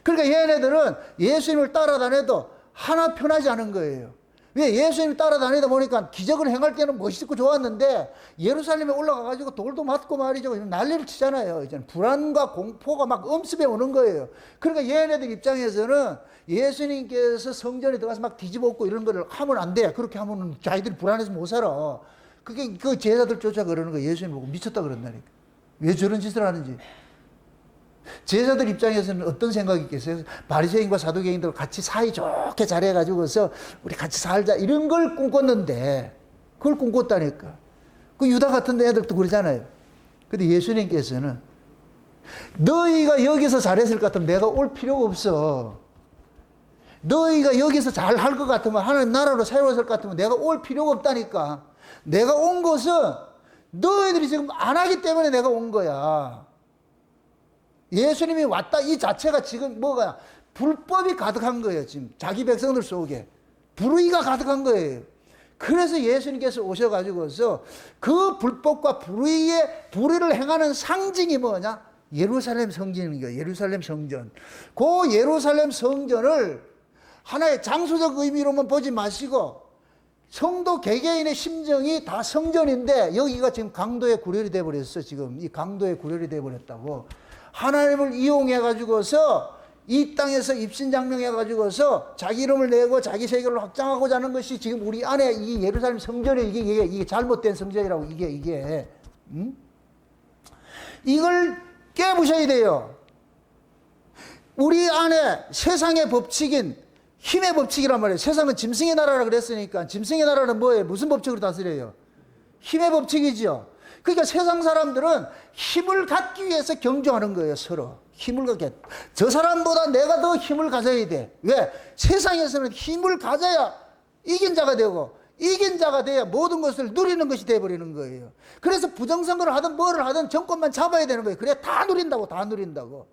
그러니까 얘네들은 예수님을 따라다녀도 하나 편하지 않은 거예요. 왜? 예수님을 따라다니다 보니까 기적을 행할 때는 멋있고 좋았는데 예루살렘에 올라가가지고 돌도 맞고 말이죠. 난리를 치잖아요. 이제 불안과 공포가 막 엄습해 오는 거예요. 그러니까 얘네들 입장에서는 예수님께서 성전에 들어가서 막 뒤집어엎고 이런 거를 하면 안 돼. 그렇게 하면 자기들이 불안해서 못 살아. 그게 그 제자들 쫓아 그러는 거예요. 예수님 보고 미쳤다 그런다니까. 왜 저런 짓을 하는지. 제자들 입장에서는 어떤 생각이 있겠어요? 바리새인과 사두개인들 같이 사이좋게 잘해가지고서 우리 같이 살자 이런 걸 꿈꿨는데 그걸 꿈꿨다니까. 그 유다 같은 애들도 그러잖아요. 근데 예수님께서는 너희가 여기서 잘했을 것 같으면 내가 올 필요가 없어. 너희가 여기서 잘할 것 같으면 하나님 나라로 세워질 것 같으면 내가 올 필요가 없다니까. 내가 온 것은 너희들이 지금 안 하기 때문에 내가 온 거야. 예수님이 왔다 이 자체가 지금 뭐가 불법이 가득한 거예요. 지금 자기 백성들 속에 불의가 가득한 거예요. 그래서 예수님께서 오셔가지고서 그 불법과 불의를 행하는 상징이 뭐냐? 예루살렘 성전인 거예요. 예루살렘 성전. 그 예루살렘 성전을 하나의 장소적 의미로만 보지 마시고 성도 개개인의 심정이 다 성전인데 여기가 지금 강도의 구렬이 돼버렸어. 지금 이 강도의 구렬이 돼버렸다고. 하나님을 이용해 가지고서 이 땅에서 입신장명해 가지고서 자기 이름을 내고 자기 세계를 확장하고자 하는 것이 지금 우리 안에 이 예루살렘 성전에 이게 잘못된 성전이라고 이게 이걸 깨부셔야 돼요. 우리 안에 세상의 법칙인 힘의 법칙이란 말이에요. 세상은 짐승의 나라라 그랬으니까 짐승의 나라는 뭐예요? 무슨 법칙으로 다스려요? 힘의 법칙이죠. 그러니까 세상 사람들은 힘을 갖기 위해서 경주하는 거예요. 서로 힘을 갖게. 저 사람보다 내가 더 힘을 가져야 돼. 왜? 세상에서는 힘을 가져야 이긴 자가 되고 이긴 자가 돼야 모든 것을 누리는 것이 돼버리는 거예요. 그래서 부정선거를 하든 뭐를 하든 정권만 잡아야 되는 거예요. 그래 다 누린다고 다 누린다고.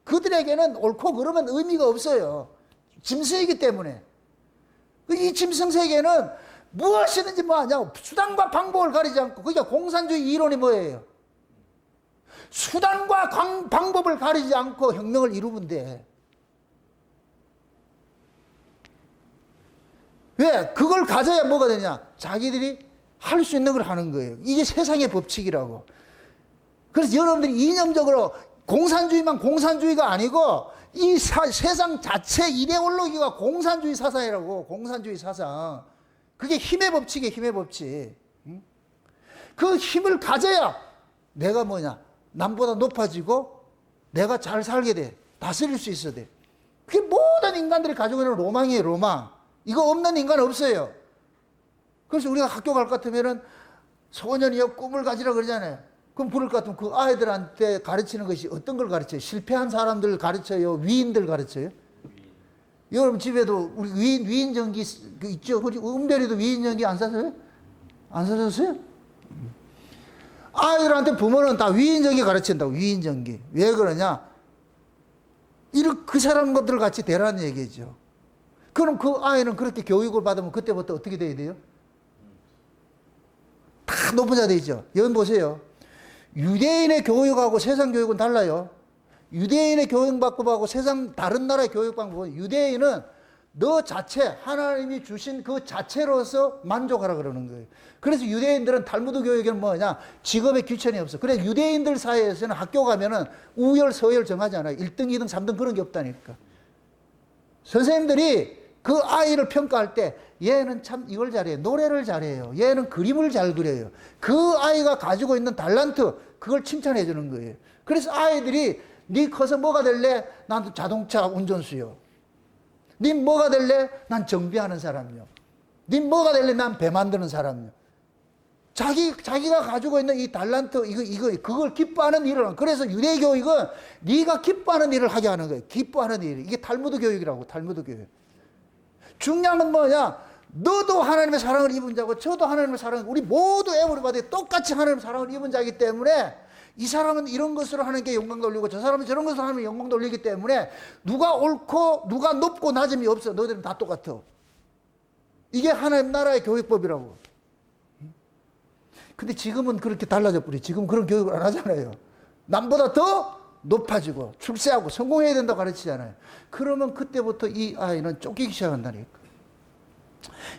그들에게는 옳고 그러면 의미가 없어요. 짐승이기 때문에. 이 짐승 세계는 무엇이든지 뭐하냐 수단과 방법을 가리지 않고 그러니까 공산주의 이론이 뭐예요? 수단과 방법을 가리지 않고 혁명을 이루면 돼. 왜? 그걸 가져야 뭐가 되냐? 자기들이 할 수 있는 걸 하는 거예요. 이게 세상의 법칙이라고. 그래서 여러분들이 이념적으로 공산주의만 공산주의가 아니고 이 세상 자체 이데올로기가 공산주의 사상이라고. 공산주의 사상. 그게 힘의 법칙이에요. 힘의 법칙. 그 힘을 가져야 내가 뭐냐 남보다 높아지고 내가 잘 살게 돼. 다스릴 수 있어야 돼. 그게 모든 인간들이 가지고 있는 로망이에요. 로망. 이거 없는 인간 없어요. 그래서 우리가 학교 갈 것 같으면은 소년이여 꿈을 가지라 그러잖아요. 그럼 그럴 것 같으면 그 아이들한테 가르치는 것이 어떤 걸 가르쳐요? 실패한 사람들 가르쳐요? 위인들 가르쳐요? 여러분 집에도 우리 위인 전기 있죠? 은별이도 위인 전기 안 사서요? 안 사줬어요? 아이들한테 부모는 다 위인 전기 가르친다고. 위인 전기. 왜 그러냐? 그 사람들 같이 되라는 얘기죠. 그럼 그 아이는 그렇게 교육을 받으면 그때부터 어떻게 돼야 돼요? 다 높은 자 되죠. 여기 보세요. 유대인의 교육하고 세상 교육은 달라요. 유대인의 교육 방법하고 세상 다른 나라의 교육 방법은 유대인은 너 자체 하나님이 주신 그 자체로서 만족하라 그러는 거예요. 그래서 유대인들은 탈무드 교육에는 뭐냐 직업에 귀천이 없어. 그래서 유대인들 사이에서는 학교 가면은 우열 서열 정하지 않아요. 1등 2등 3등 그런 게 없다니까. 선생님들이 그 아이를 평가할 때 얘는 참 이걸 잘해요. 노래를 잘해요. 얘는 그림을 잘 그려요. 그 아이가 가지고 있는 달란트 그걸 칭찬해 주는 거예요. 그래서 아이들이 네 커서 뭐가 될래? 난 자동차 운전수요. 네 뭐가 될래? 난 정비하는 사람이요. 네 뭐가 될래? 난 배 만드는 사람이요. 자기가 가지고 있는 이 달란트 그걸 기뻐하는 일을 하는. 그래서 유대 교육은 네가 기뻐하는 일을 하게 하는 거예요. 기뻐하는 일. 이게 탈무드 교육이라고. 탈무드 교육. 중요한 건 뭐냐? 너도 하나님의 사랑을 입은 자고 저도 하나님의 사랑을 우리 모두 에브리바디 똑같이 하나님의 사랑을 입은 자이기 때문에 이 사람은 이런 것으로 하는 게 영광 돌리고 저 사람은 저런 것으로 하면 영광 돌리기 때문에 누가 옳고 누가 높고 낮음이 없어. 너희들은 다 똑같아. 이게 하나님 나라의 교육법이라고. 근데 지금은 그렇게 달라져 버려. 지금 그런 교육을 안 하잖아요. 남보다 더 높아지고 출세하고 성공해야 된다고 가르치잖아요. 그러면 그때부터 이 아이는 쫓기기 시작한다니까.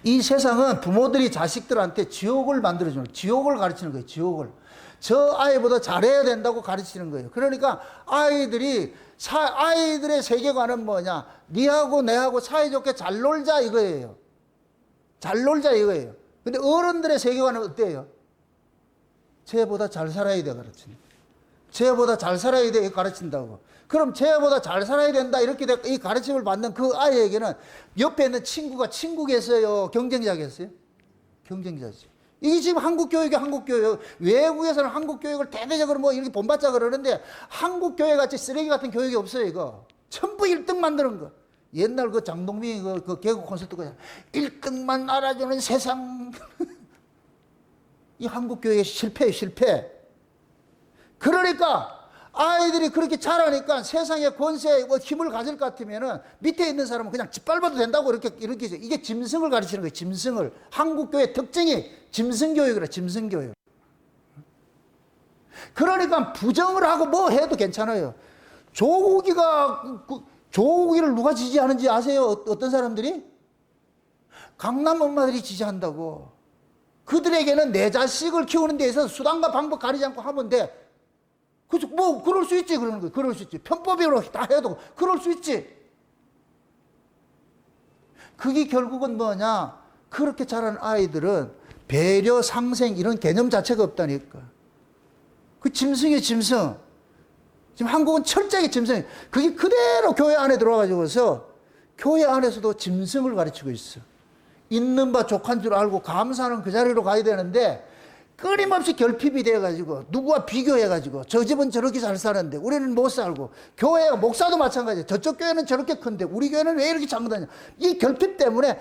이 세상은 부모들이 자식들한테 지옥을 만들어주는 거예요. 지옥을 가르치는 거예요. 지옥을. 저 아이보다 잘해야 된다고 가르치는 거예요. 그러니까 아이들의 세계관은 뭐냐? 니하고 내하고 사이좋게 잘 놀자 이거예요. 잘 놀자 이거예요. 근데 어른들의 세계관은 어때요? 쟤보다 잘 살아야 돼 가르친다. 쟤보다 잘 살아야 돼 가르친다고. 그럼 쟤보다 잘 살아야 된다 이렇게 이 가르침을 받는 그 아이에게는 옆에 있는 친구가 친구겠어요? 경쟁자겠어요? 경쟁자지. 이게 지금 한국 교육이 한국 교육. 외국에서는 한국 교육을 대대적으로 뭐 이렇게 본받자 그러는데 한국 교육 같이 쓰레기 같은 교육이 없어요, 이거. 전부 1등 만드는 거. 옛날 그 장동민이 그 개국 콘서트가 1등만 알아주는 세상. 이 한국 교육의 실패예요, 실패. 그러니까 아이들이 그렇게 자라니까 세상의 권세에 힘을 가질 것 같으면은 밑에 있는 사람은 그냥 짓밟아도 된다고 이렇게 해서 이게 짐승을 가르치는 거예요. 짐승을. 한국 교회의 특징이 짐승교육이라, 짐승교육. 그러니까 부정을 하고 뭐 해도 괜찮아요. 조국이를 누가 지지하는지 아세요? 어떤 사람들이? 강남 엄마들이 지지한다고. 그들에게는 내 자식을 키우는 데 있어서 수단과 방법 가리지 않고 하면 돼. 그죠? 뭐, 그럴 수 있지, 그러는 거예요. 그럴 수 있지. 편법으로 다 해도, 그럴 수 있지. 그게 결국은 뭐냐? 그렇게 자란 아이들은 배려, 상생, 이런 개념 자체가 없다니까. 그 짐승이에요, 짐승. 지금 한국은 철저하게 짐승이에요. 그게 그대로 교회 안에 들어와가지고서 교회 안에서도 짐승을 가르치고 있어. 있는 바 족한 줄 알고 감사하는 그 자리로 가야 되는데, 끊임없이 결핍이 돼가지고 누구와 비교해가지고 저 집은 저렇게 잘 사는데 우리는 못 살고, 교회가 목사도 마찬가지예요. 저쪽 교회는 저렇게 큰데 우리 교회는 왜 이렇게 작은 거냐. 이 결핍 때문에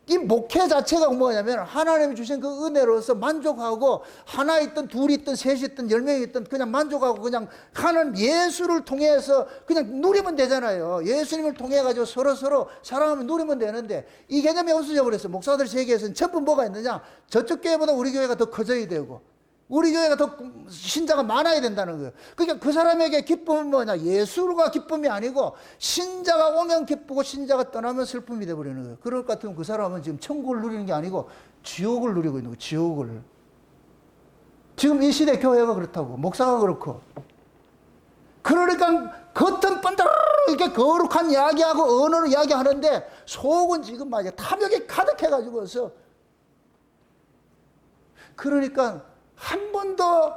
이 목회 자체가 뭐냐면 하나님이 주신 그 은혜로서 만족하고, 하나 있든 둘 있든 셋 있든 10명 있든 그냥 만족하고 그냥 하는 예수를 통해서 그냥 누리면 되잖아요. 예수님을 통해 가지고 서로 사랑하면 누리면 되는데 이 개념이 없어져 버렸어요. 목사들 세계에서는 전부 뭐가 있느냐? 저쪽 교회보다 우리 교회가 더 커져야 되고 우리 교회가 더 신자가 많아야 된다는 거예요. 그러니까 그 사람에게 기쁨은 뭐냐? 예수가 기쁨이 아니고 신자가 오면 기쁘고 신자가 떠나면 슬픔이 돼버리는 거예요. 그럴 것 같으면 그 사람은 지금 천국을 누리는 게 아니고 지옥을 누리고 있는 거예요. 지옥을. 지금 이 시대 교회가 그렇다고. 목사가 그렇고. 그러니까 겉은 번들 이렇게 거룩한 이야기하고 언어로 이야기하는데 속은 지금 말이야 탐욕이 가득해가지고서. 그러니까 한 번도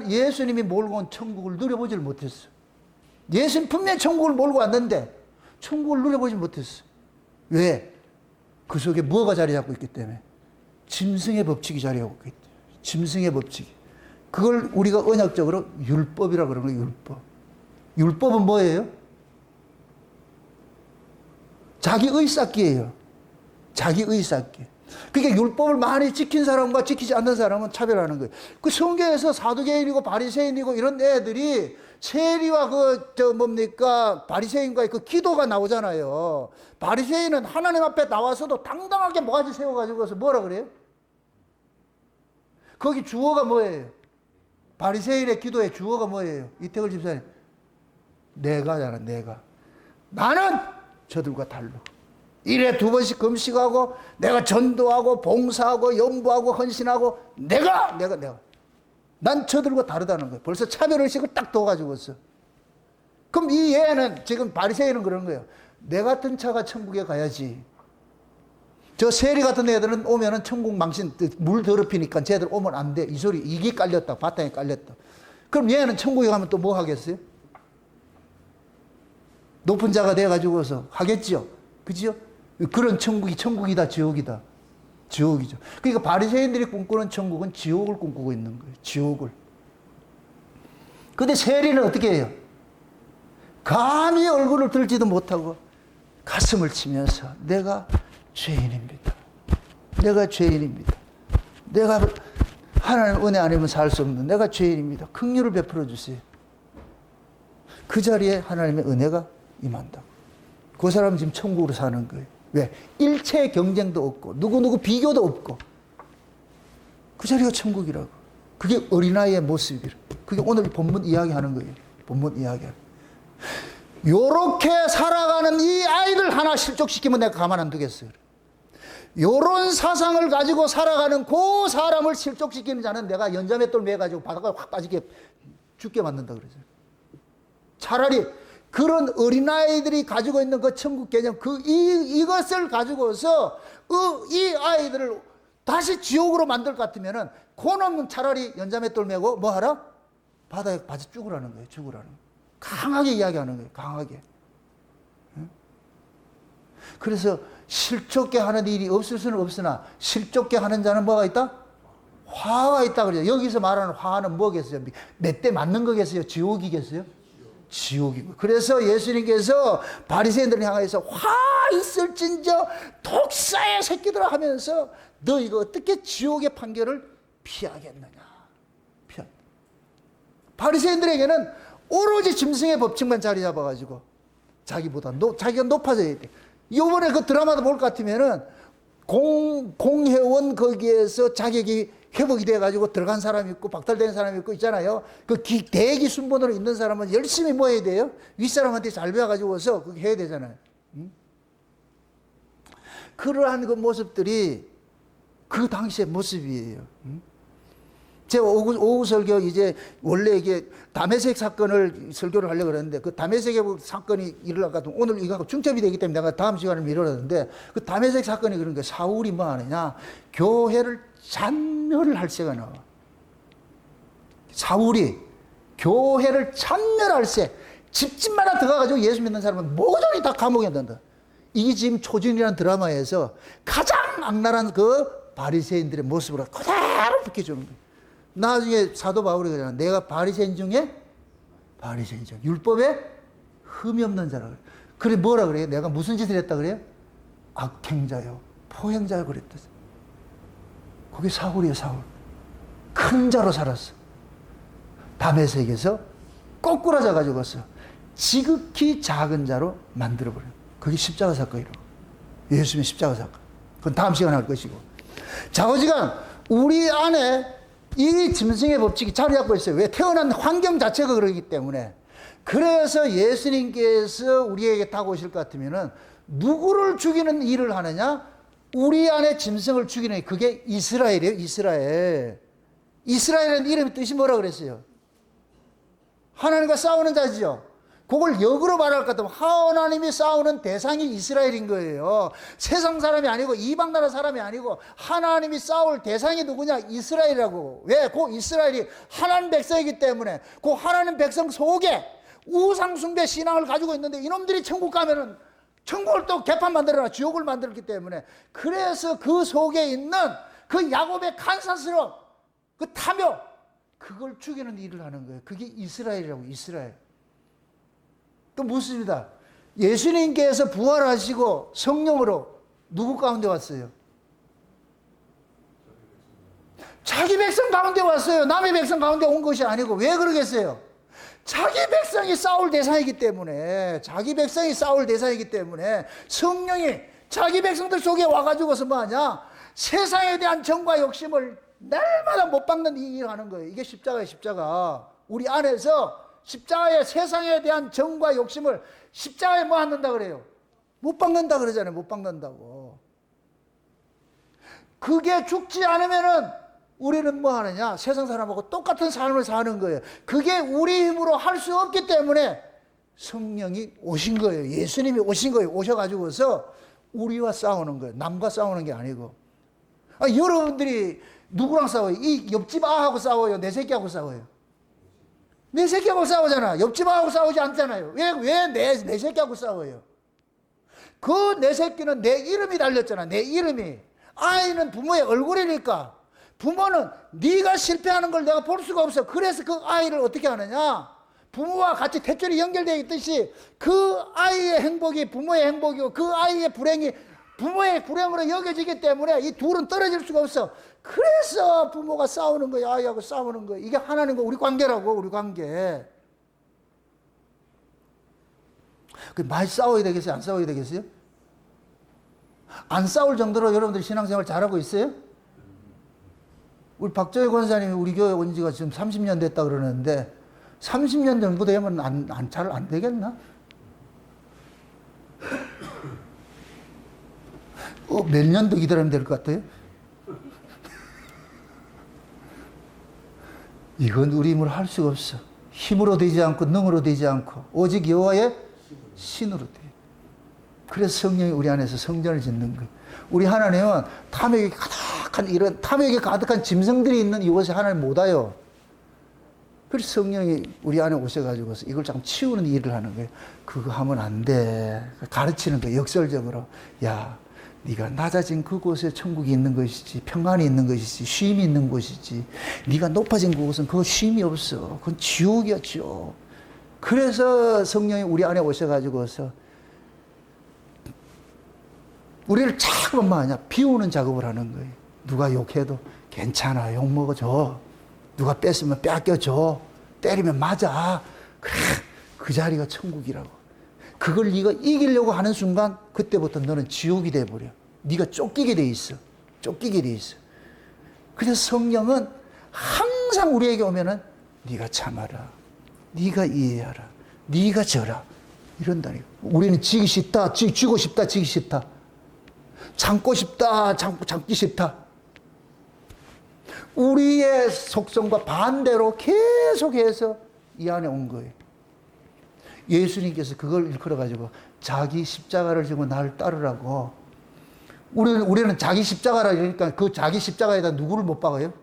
예수님이 몰고 온 천국을 누려보질 못했어. 예수님 분명히 천국을 몰고 왔는데 천국을 누려보질 못했어. 왜? 그 속에 뭐가 자리 잡고 있기 때문에. 짐승의 법칙이 자리 잡고 있기 때문에. 짐승의 법칙이. 그걸 우리가 언약적으로 율법이라고 그러는 거예요. 율법. 율법은 뭐예요? 자기의 쌓기예요. 자기의 쌓기. 그러니까 율법을 많이 지킨 사람과 지키지 않는 사람은 차별하는 거예요. 그 성경에서 사두개인이고 바리새인이고 이런 애들이 세리와 바리새인과의 그 기도가 나오잖아요. 바리새인은 하나님 앞에 나와서도 당당하게 모가지 세워가지고서 뭐라 그래요? 거기 주어가 뭐예요? 바리새인의 기도의 주어가 뭐예요? 이태걸 집사님. 내가잖아, 내가. 나는 저들과 달라. 일에 2번씩 금식하고 내가 전도하고 봉사하고 연부하고 헌신하고 내가 난 저들과 다르다는 거예요. 벌써 차별의식을 딱 둬가지고서. 그럼 이 얘는 지금 바리새인은 그런 거예요. 내 같은 차가 천국에 가야지. 저 세리 같은 애들은 오면은 천국 망신 물 더럽히니까 쟤들 오면 안 돼. 이 소리 이게 깔렸다. 바탕에 깔렸다. 그럼 얘는 천국에 가면 또 뭐 하겠어요? 높은 자가 돼가지고서 하겠죠. 그죠? 그런 천국이 천국이다, 지옥이다. 지옥이죠. 그러니까 바리새인들이 꿈꾸는 천국은 지옥을 꿈꾸고 있는 거예요. 지옥을. 근데 세리는 어떻게 해요? 감히 얼굴을 들지도 못하고 가슴을 치면서 내가 죄인입니다. 내가 죄인입니다. 내가 하나님 은혜 아니면 살 수 없는 내가 죄인입니다. 긍휼을 베풀어 주세요. 그 자리에 하나님의 은혜가 임한다. 그 사람은 지금 천국으로 사는 거예요. 왜? 일체의 경쟁도 없고 누구 비교도 없고 그 자리가 천국이라고. 그게 어린아이의 모습이라. 그게 오늘 본문 이야기하는 거예요. 본문 이야기하는. 요렇게 살아가는 이 아이들 하나 실족시키면 내가 가만 안 두겠어요. 요런 사상을 가지고 살아가는 그 사람을 실족시키는 자는 내가 연자맷돌 매가지고 바닥에 확 빠지게 죽게 만든다 그러죠. 차라리 그런 어린아이들이 가지고 있는 그 천국 개념, 이것을 가지고서 이 아이들을 다시 지옥으로 만들 것 같으면은, 그놈은 차라리 연자맷돌 메고 뭐 하라? 바다에 빠져 죽으라는 거예요. 죽으라는 거예요. 강하게 이야기하는 거예요. 강하게. 그래서 실족게 하는 일이 없을 수는 없으나 실족게 하는 자는 뭐가 있다? 화가 있다 그래요. 여기서 말하는 화는 뭐겠어요? 몇 대 맞는 거겠어요? 지옥이겠어요? 지옥이고. 그래서 예수님께서 바리새인들을 향해서 화 있을진저 독사의 새끼들아 하면서 너 이거 어떻게 지옥의 판결을 피하겠느냐. 바리새인들에게는 오로지 짐승의 법칙만 자리 잡아가지고 자기가 높아져야 돼. 요번에 그 드라마도 볼 것 같으면은 공회원 거기에서 자격이 회복이 돼가지고 들어간 사람이 있고 박탈된 사람이 있고 있잖아요. 그 대기 순번으로 있는 사람은 열심히 뭐 해야 돼요? 윗사람한테 잘 배워가지고서 그렇게 해야 되잖아요. 그러한 그 모습들이 그 당시의 모습이에요. 제가 오후 설교 이제 원래 이게 다메섹 사건을 설교를 하려고 그랬는데 그 다메섹 사건이 일어나고 오늘 이거 중첩이 되기 때문에 내가 다음 시간을 미뤘는데 그 다메섹 사건이 그런 거예요. 사울이 뭐 하느냐? 교회를 찬멸할 새가 나와. 사울이 교회를 찬멸할 새. 집집마다 들어가가지고 예수 믿는 사람은 모조리 다 감옥에 넣는다. 이게 지금 초진이라는 드라마에서 가장 악랄한 그 바리새인들의 모습으로 그대로 비켜주는 거예요. 나중에 사도 바울이 그러잖아. 내가 바리새인 중에 바리새인 중 율법에 흠이 없는 자라 그래. 그래 뭐라 그래요? 내가 무슨 짓을 했다 그래요? 악행자요, 포행자요 그랬다. 그게 사울이에요. 사울. 큰 자로 살았어. 다메섹에서 거꾸라져 가지고서 지극히 작은 자로 만들어버려요. 그게 십자가 사건이라고. 예수님의 십자가 사건. 그건 다음 시간에 할 것이고. 좌우지간 우리 안에 이 짐승의 법칙이 자리 잡고 있어요. 왜? 태어난 환경 자체가 그러기 때문에. 그래서 예수님께서 우리에게 다가오실 것 같으면은 누구를 죽이는 일을 하느냐? 우리 안에 짐승을 죽이는, 그게 이스라엘이에요. 이스라엘. 이스라엘은 이름의 뜻이 뭐라 그랬어요? 하나님과 싸우는 자지요. 그걸 역으로 말할 것 같으면 하나님이 싸우는 대상이 이스라엘인 거예요. 세상 사람이 아니고 이방 나라 사람이 아니고 하나님이 싸울 대상이 누구냐? 이스라엘이라고. 왜? 그 이스라엘이 하나님 백성이기 때문에 그 하나님 백성 속에 우상 숭배 신앙을 가지고 있는데 이놈들이 천국 가면은 천국을 또 개판 만들어놔 지옥을 만들었기 때문에, 그래서 그 속에 있는 그 야곱의 간사스러운 그 탐욕, 그걸 죽이는 일을 하는 거예요. 그게 이스라엘이라고. 이스라엘. 또 묻습니다. 예수님께서 부활하시고 성령으로 누구 가운데 왔어요? 자기 백성 가운데 왔어요. 남의 백성 가운데 온 것이 아니고. 왜 그러겠어요? 자기 백성이 싸울 대상이기 때문에, 자기 백성이 싸울 대상이기 때문에 성령이 자기 백성들 속에 와가지고서 뭐하냐? 세상에 대한 정과 욕심을 날마다 못 박는 이 일을 하는 거예요. 이게 십자가예요. 십자가. 우리 안에서 십자가의 세상에 대한 정과 욕심을 십자가에 뭐 한다 그래요? 못 박는다 그러잖아요. 못 박는다고. 그게 죽지 않으면은 우리는 뭐 하느냐? 세상 사람하고 똑같은 삶을 사는 거예요. 그게 우리 힘으로 할 수 없기 때문에 성령이 오신 거예요. 예수님이 오신 거예요. 오셔가지고서 우리와 싸우는 거예요. 남과 싸우는 게 아니고. 여러분들이 누구랑 싸워요? 이 옆집 아하고 싸워요? 내 새끼하고 싸워요? 내 새끼하고 싸우잖아. 옆집 아하고 싸우지 않잖아요. 왜 내 새끼하고 싸워요? 그 내 새끼는 내 이름이 달렸잖아. 내 이름이. 아이는 부모의 얼굴이니까. 부모는 네가 실패하는 걸 내가 볼 수가 없어. 그래서 그 아이를 어떻게 하느냐? 부모와 같이 대줄이 연결되어 있듯이 그 아이의 행복이 부모의 행복이고 그 아이의 불행이 부모의 불행으로 여겨지기 때문에 이 둘은 떨어질 수가 없어. 그래서 부모가 싸우는 거야. 아이하고 싸우는 거야. 이게 하나님과 우리 관계라고, 우리 관계. 많이 싸워야 되겠어요? 안 싸워야 되겠어요? 안 싸울 정도로 여러분들 신앙생활 잘하고 있어요? 우리 박정희 권사님이 우리 교회 온 지가 지금 30년 됐다 그러는데 30년 정도 되면 잘 안 되겠나? 몇 년 더 기다리면 될 것 같아요? 이건 우리 힘으로 할 수가 없어. 힘으로 되지 않고 능으로 되지 않고 오직 여호와의 신으로 돼. 그래서 성령이 우리 안에서 성전을 짓는 거예요. 우리 하나님은 탐욕이 가득한 짐승들이 있는 이곳에 하나님 못 와요. 그래서 성령이 우리 안에 오셔가지고서 이걸 참 치우는 일을 하는 거예요. 그거 하면 안 돼. 가르치는 거예요. 역설적으로. 야, 네가 낮아진 그곳에 천국이 있는 것이지, 평안이 있는 것이지, 쉼이 있는 곳이지. 네가 높아진 그곳은 그거 쉼이 없어. 그건 지옥이야, 지옥. 그래서 성령이 우리 안에 오셔가지고서 우리를 자꾸 비우는 작업을 하는 거예요. 누가 욕해도 괜찮아, 욕 먹어줘. 누가 뺐으면 뺏겨줘. 때리면 맞아. 그래, 그 자리가 천국이라고. 그걸 네가 이기려고 하는 순간 그때부터 너는 지옥이 돼버려. 네가 쫓기게 돼 있어. 쫓기게 돼 있어. 그래서 성령은 항상 우리에게 오면은 네가 참아라. 네가 이해하라. 네가 져라. 이런다니까. 우리는 지기 싫다. 쥐고 싶다. 지기 싫다. 참고 싶다. 참기 싫다. 우리의 속성과 반대로 계속해서 이 안에 온 거예요. 예수님께서 그걸 일컬어가지고 자기 십자가를 지고 나를 따르라고. 우리는 자기 십자가라 그러니까 그 자기 십자가에다 누구를 못 박아요?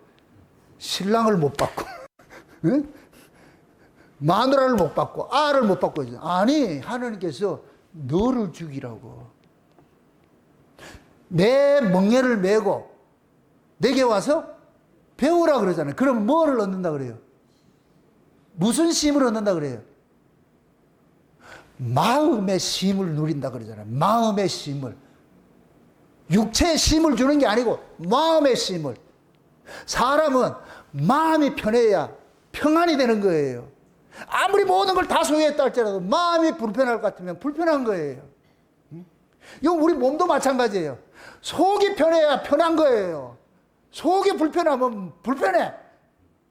신랑을 못 박고, 응? 마누라를 못 박고, 아를 못 박고. 아니, 하나님께서 너를 죽이라고. 내 멍에를 메고 내게 와서 배우라 그러잖아요. 그럼 뭐를 얻는다 그래요? 무슨 쉼을 얻는다 그래요? 마음의 쉼을 누린다 그러잖아요. 마음의 쉼을. 육체의 쉼을 주는 게 아니고 마음의 쉼을. 사람은 마음이 편해야 평안이 되는 거예요. 아무리 모든 걸 다 소유했다 할지라도 마음이 불편할 것 같으면 불편한 거예요. 이거 우리 몸도 마찬가지예요. 속이 편해야 편한 거예요. 속이 불편하면 불편해.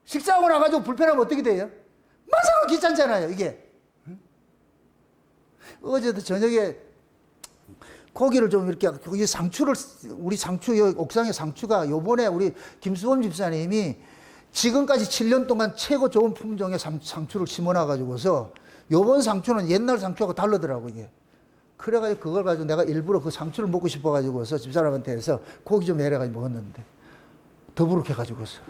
식사하고 나가지고 불편하면 어떻게 돼요? 마사가 귀찮잖아요, 이게. 어제도 저녁에 고기를 좀 이렇게, 우리 상추, 옥상의 상추가 요번에 우리 김수범 집사님이 지금까지 7년 동안 최고 좋은 품종의 상추를 심어놔가지고서 요번 상추는 옛날 상추하고 다르더라고, 이게. 그래가지고 그걸 가지고 내가 일부러 그 상추를 먹고 싶어가지고서 집사람한테 해서 고기 좀 내려가지고 먹었는데 더부룩해가지고서.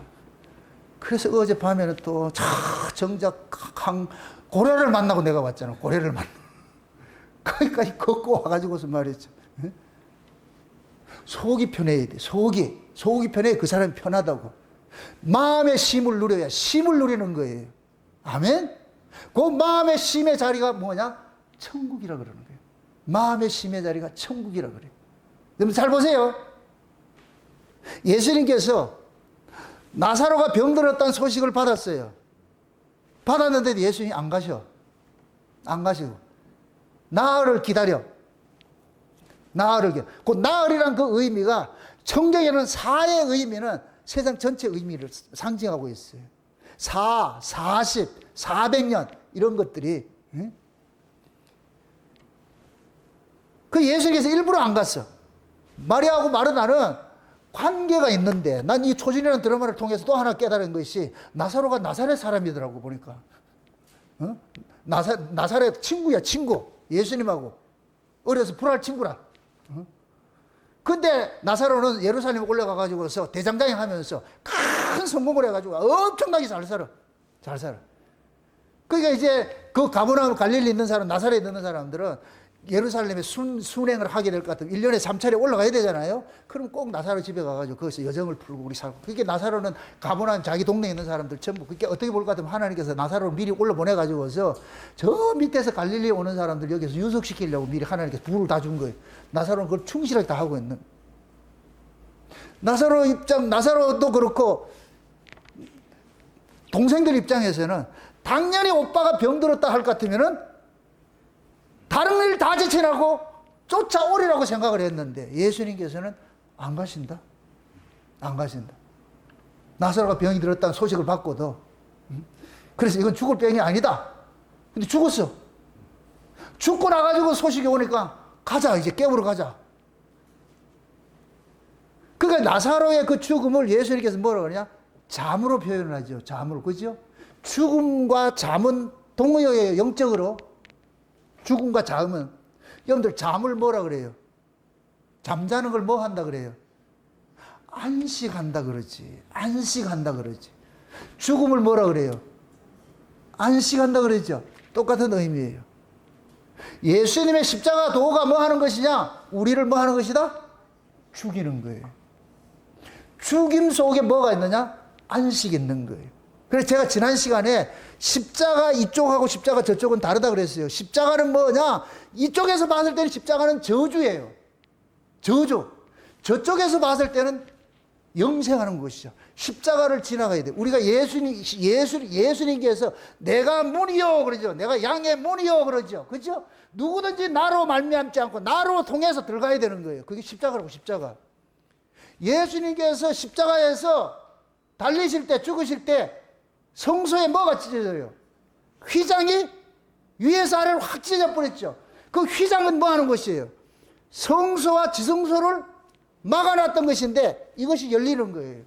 그래서 어젯밤에는 또 정작 고래를 만나고 내가 왔잖아. 고래를 만나. 거기까지 걷고 와가지고서 말이죠. 속이 편해야 돼. 속이 편해야 그 사람이 편하다고. 마음의 쉼을 누려야 쉼을 누리는 거예요. 아멘? 그 마음의 쉼의 자리가 뭐냐? 천국이라 그러는 거예요. 마음의 쉼의 자리가 천국이라 그래요. 여러분 잘 보세요. 예수님께서 나사로가 병들었다는 소식을 받았어요. 받았는데도 예수님이 안 가셔. 안 가시고 나흘을 기다려. 그 나흘이란 그 의미가 성경에는 사의 의미는 세상 전체 의미를 상징하고 있어요. 40, 400년 이런 것들이. 그 예수님께서 일부러 안 갔어. 마리아하고 마르다는 관계가 있는데 난 이 초진이라는 드라마를 통해서 또 하나 깨달은 것이 나사로가 나사렛 사람이더라고 보니까. 나사렛 친구야, 친구. 예수님하고 어려서 불알 친구라. 근데 나사로는 예루살렘에 올라가가지고서 대장장이 하면서 큰 성공을 해가지고 엄청나게 잘 살아. 잘 살아. 그러니까 이제 그 가버나움 갈릴리 있는 사람, 나사렛에 있는 사람들은 예루살렘에 순행을 하게 될 것 같으면 1년에 3차례 올라가야 되잖아요. 그럼 꼭 나사로 집에 가가지고 거기서 여정을 풀고 우리 살고. 그게 나사로는 가보난 자기 동네에 있는 사람들 전부, 그게 어떻게 볼 것 같으면 하나님께서 나사로를 미리 올라보내가지고서 저 밑에서 갈릴리에 오는 사람들 여기서 유석시키려고 미리 하나님께서 불을 다 준 거예요. 나사로는 그걸 충실하게 다 하고 있는. 나사로도 그렇고 동생들 입장에서는 당연히 오빠가 병들었다 할 것 같으면은 다른 일 다 제쳐나고 쫓아오리라고 생각을 했는데 예수님께서는 안 가신다. 안 가신다. 나사로가 병이 들었다는 소식을 받고도, 그래서 이건 죽을 병이 아니다. 근데 죽었어. 죽고 나가지고 소식이 오니까 가자, 이제 깨우러 가자. 그러니까 나사로의 그 죽음을 예수님께서 뭐라 그러냐? 잠으로 표현을 하죠. 잠으로. 그죠? 죽음과 잠은 동의어예요. 영적으로. 죽음과 잠은. 여러분들 잠을 뭐라 그래요? 잠자는 걸 뭐 한다 그래요? 안식한다 그러지. 안식한다 그러지. 죽음을 뭐라 그래요? 안식한다 그러죠. 똑같은 의미예요. 예수님의 십자가 도가 뭐 하는 것이냐? 우리를 뭐 하는 것이다? 죽이는 거예요. 죽임 속에 뭐가 있느냐? 안식이 있는 거예요. 그래서 제가 지난 시간에 십자가 이쪽하고 십자가 저쪽은 다르다 그랬어요. 십자가는 뭐냐? 이쪽에서 봤을 때는 십자가는 저주예요. 저주. 저쪽에서 봤을 때는 영생하는 것이죠. 십자가를 지나가야 돼. 우리가 예수님께서 내가 문이요 그러죠. 내가 양의 문이요 그러죠. 그죠? 누구든지 나로 말미암지 않고 나로 통해서 들어가야 되는 거예요. 그게 십자가라고, 십자가. 예수님께서 십자가에서 달리실 때, 죽으실 때 성소에 뭐가 찢어져요? 휘장이 위에서 아래로 확 찢어져 버렸죠. 그 휘장은 뭐 하는 것이에요? 성소와 지성소를 막아놨던 것인데 이것이 열리는 거예요.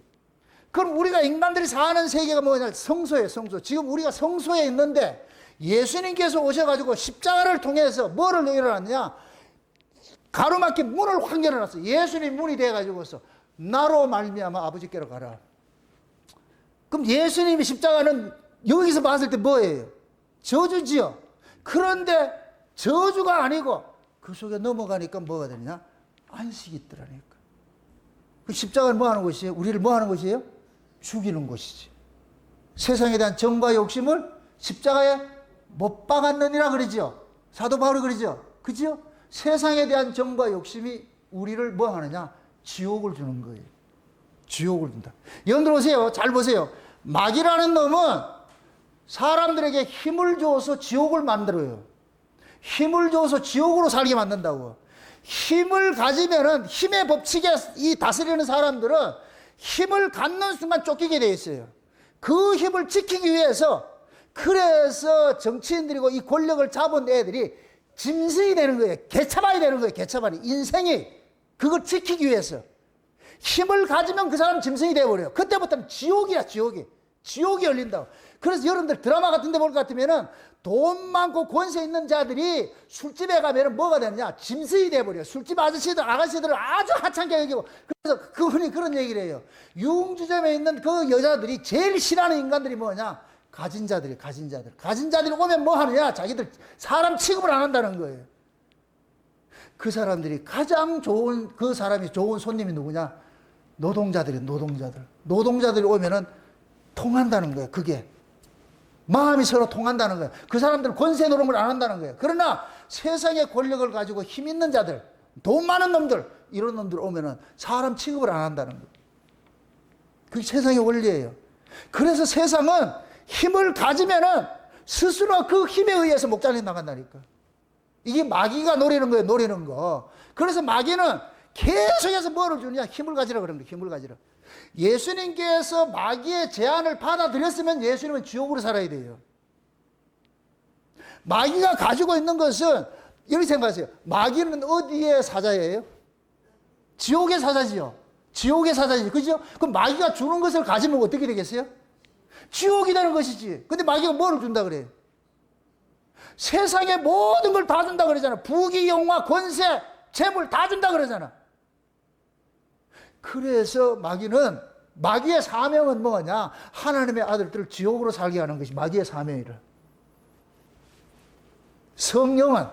그럼 우리가 인간들이 사는 세계가 뭐냐? 성소예요, 성소. 지금 우리가 성소에 있는데 예수님께서 오셔가지고 십자가를 통해서 뭐를 열어놨냐? 가로막히 문을 확 열어놨어요. 예수님 문이 돼가지고서 나로 말미암아 아버지께로 가라. 그럼 예수님의 십자가는 여기서 봤을 때 뭐예요? 저주지요. 그런데 저주가 아니고 그 속에 넘어가니까 뭐가 되느냐? 안식이 있더라니까. 그 십자가는 뭐 하는 것이에요? 우리를 뭐 하는 것이에요? 죽이는 것이지. 세상에 대한 정과 욕심을 십자가에 못 박았느니라 그러죠. 사도 바울이 그러죠. 그죠? 세상에 대한 정과 욕심이 우리를 뭐 하느냐? 지옥을 주는 거예요. 지옥을 준다. 여러분들 보세요. 잘 보세요. 마귀라는 놈은 사람들에게 힘을 줘서 지옥을 만들어요. 힘을 줘서 지옥으로 살게 만든다고. 힘을 가지면은 힘의 법칙에 이 다스리는 사람들은 힘을 갖는 순간 쫓기게 돼 있어요. 그 힘을 지키기 위해서, 그래서 정치인들이고 이 권력을 잡은 애들이 짐승이 되는 거예요. 개차반이 되는 거예요. 개차반이. 인생이 그걸 지키기 위해서. 힘을 가지면 그 사람 짐승이 되어버려요. 그때부터는 지옥이야, 지옥이. 지옥이 열린다고. 그래서 여러분들 드라마 같은 데 볼 것 같으면은 돈 많고 권세 있는 자들이 술집에 가면은 뭐가 되느냐? 짐승이 되어버려요. 술집 아가씨들을 아주 하찮게 여기고. 그래서 그분이 그런 얘기를 해요. 유흥주점에 있는 그 여자들이 제일 싫어하는 인간들이 뭐냐? 가진 자들이, 가진 자들. 가진 자들이 오면 뭐 하느냐? 자기들 사람 취급을 안 한다는 거예요. 그 사람들이 가장 좋은, 그 사람이 좋은 손님이 누구냐? 노동자들이, 노동자들. 노동자들이 오면은 통한다는 거예요. 그게. 마음이 서로 통한다는 거예요. 그 사람들은 권세 노름을 안 한다는 거예요. 그러나 세상의 권력을 가지고 힘 있는 자들, 돈 많은 놈들, 이런 놈들 오면은 사람 취급을 안 한다는 거예요. 그게 세상의 원리예요. 그래서 세상은 힘을 가지면은 스스로 그 힘에 의해서 목 잘려 나간다니까. 이게 마귀가 노리는 거예요, 노리는 거. 그래서 마귀는 계속해서 뭐를 주느냐? 힘을 가지라 그런 거예요, 힘을 가지라. 예수님께서 마귀의 제안을 받아들였으면 예수님은 지옥으로 살아야 돼요. 마귀가 가지고 있는 것은, 이렇게 생각하세요. 마귀는 어디의 사자예요? 지옥의 사자지요. 지옥의 사자지. 그죠? 그럼 마귀가 주는 것을 가지면 어떻게 되겠어요? 지옥이 되는 것이지. 근데 마귀가 뭐를 준다 그래요? 세상의 모든 걸 다 준다 그러잖아. 부귀, 영화, 권세, 재물 다 준다 그러잖아. 그래서 마귀의 사명은 뭐냐? 하나님의 아들들을 지옥으로 살게 하는 것이 마귀의 사명이라. 성령은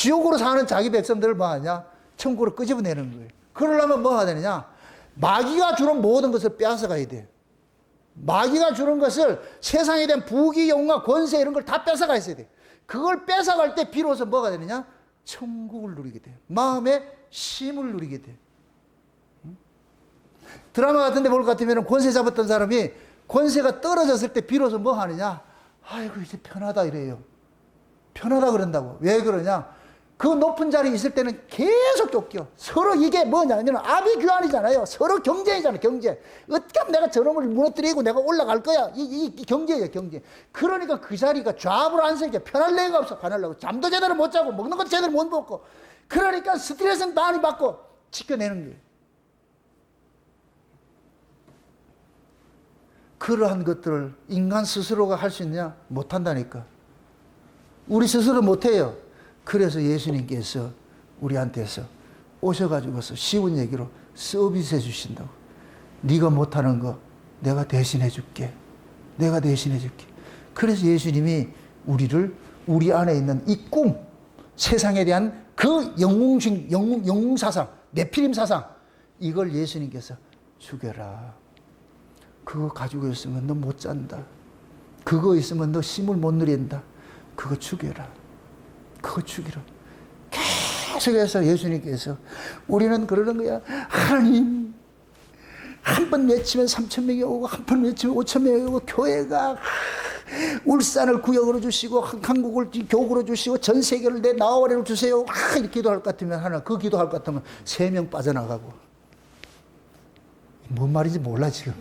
지옥으로 사는 자기 백성들을 뭐 하냐? 천국으로 끄집어내는 거예요. 그러려면 뭐가 되느냐? 마귀가 주는 모든 것을 빼앗아가야 돼. 마귀가 주는 것을 세상에 대한 부귀, 영화, 권세 이런 걸 다 뺏어가 있어야 돼. 그걸 뺏어갈 때 비로소 뭐가 되느냐? 천국을 누리게 돼. 마음의 쉼을 누리게 돼. 드라마 같은 데 볼 것 같으면 권세 잡았던 사람이 권세가 떨어졌을 때 비로소 뭐 하느냐? 아이고 이제 편하다 이래요. 편하다 그런다고. 왜 그러냐? 그 높은 자리에 있을 때는 계속 쫓겨. 서로 이게 뭐냐면 아비규환이잖아요. 서로 경쟁이잖아요. 경쟁. 어떻게 하면 내가 저놈을 무너뜨리고 내가 올라갈 거야. 이 경쟁이에요. 경쟁. 그러니까 그 자리가 좌불 안석이야. 편할 리가 없어. 편하려고. 잠도 제대로 못 자고 먹는 것도 제대로 못 먹고. 그러니까 스트레스는 많이 받고 지켜내는 거예요. 그러한 것들을 인간 스스로가 할 수 있냐? 못한다니까. 우리 스스로 못해요. 그래서 예수님께서 우리한테서 오셔가지고서 쉬운 얘기로 서비스 해주신다고. 네가 못하는 거 내가 대신해 줄게. 내가 대신해 줄게. 그래서 예수님이 우리를 우리 안에 있는 이 꿈, 세상에 대한 그 영웅 사상, 네피림 사상, 이걸 예수님께서 죽여라. 그거 가지고 있으면 너 못 잔다. 그거 있으면 너 쉼을 못 누린다. 그거 죽여라. 그거 죽이라. 계속해서 예수님께서 우리는 그러는 거야. 하나님, 한 번 외치면 3,000명이 오고 한 번 외치면 5,000명이 오고 교회가 울산을 구역으로 주시고 한국을 교구로 주시고 전 세계를 내 나와버려 주세요. 이렇게 기도할 것 같으면 하나, 그 기도할 것 같으면 3명 빠져나가고. 뭔 말인지 몰라 지금.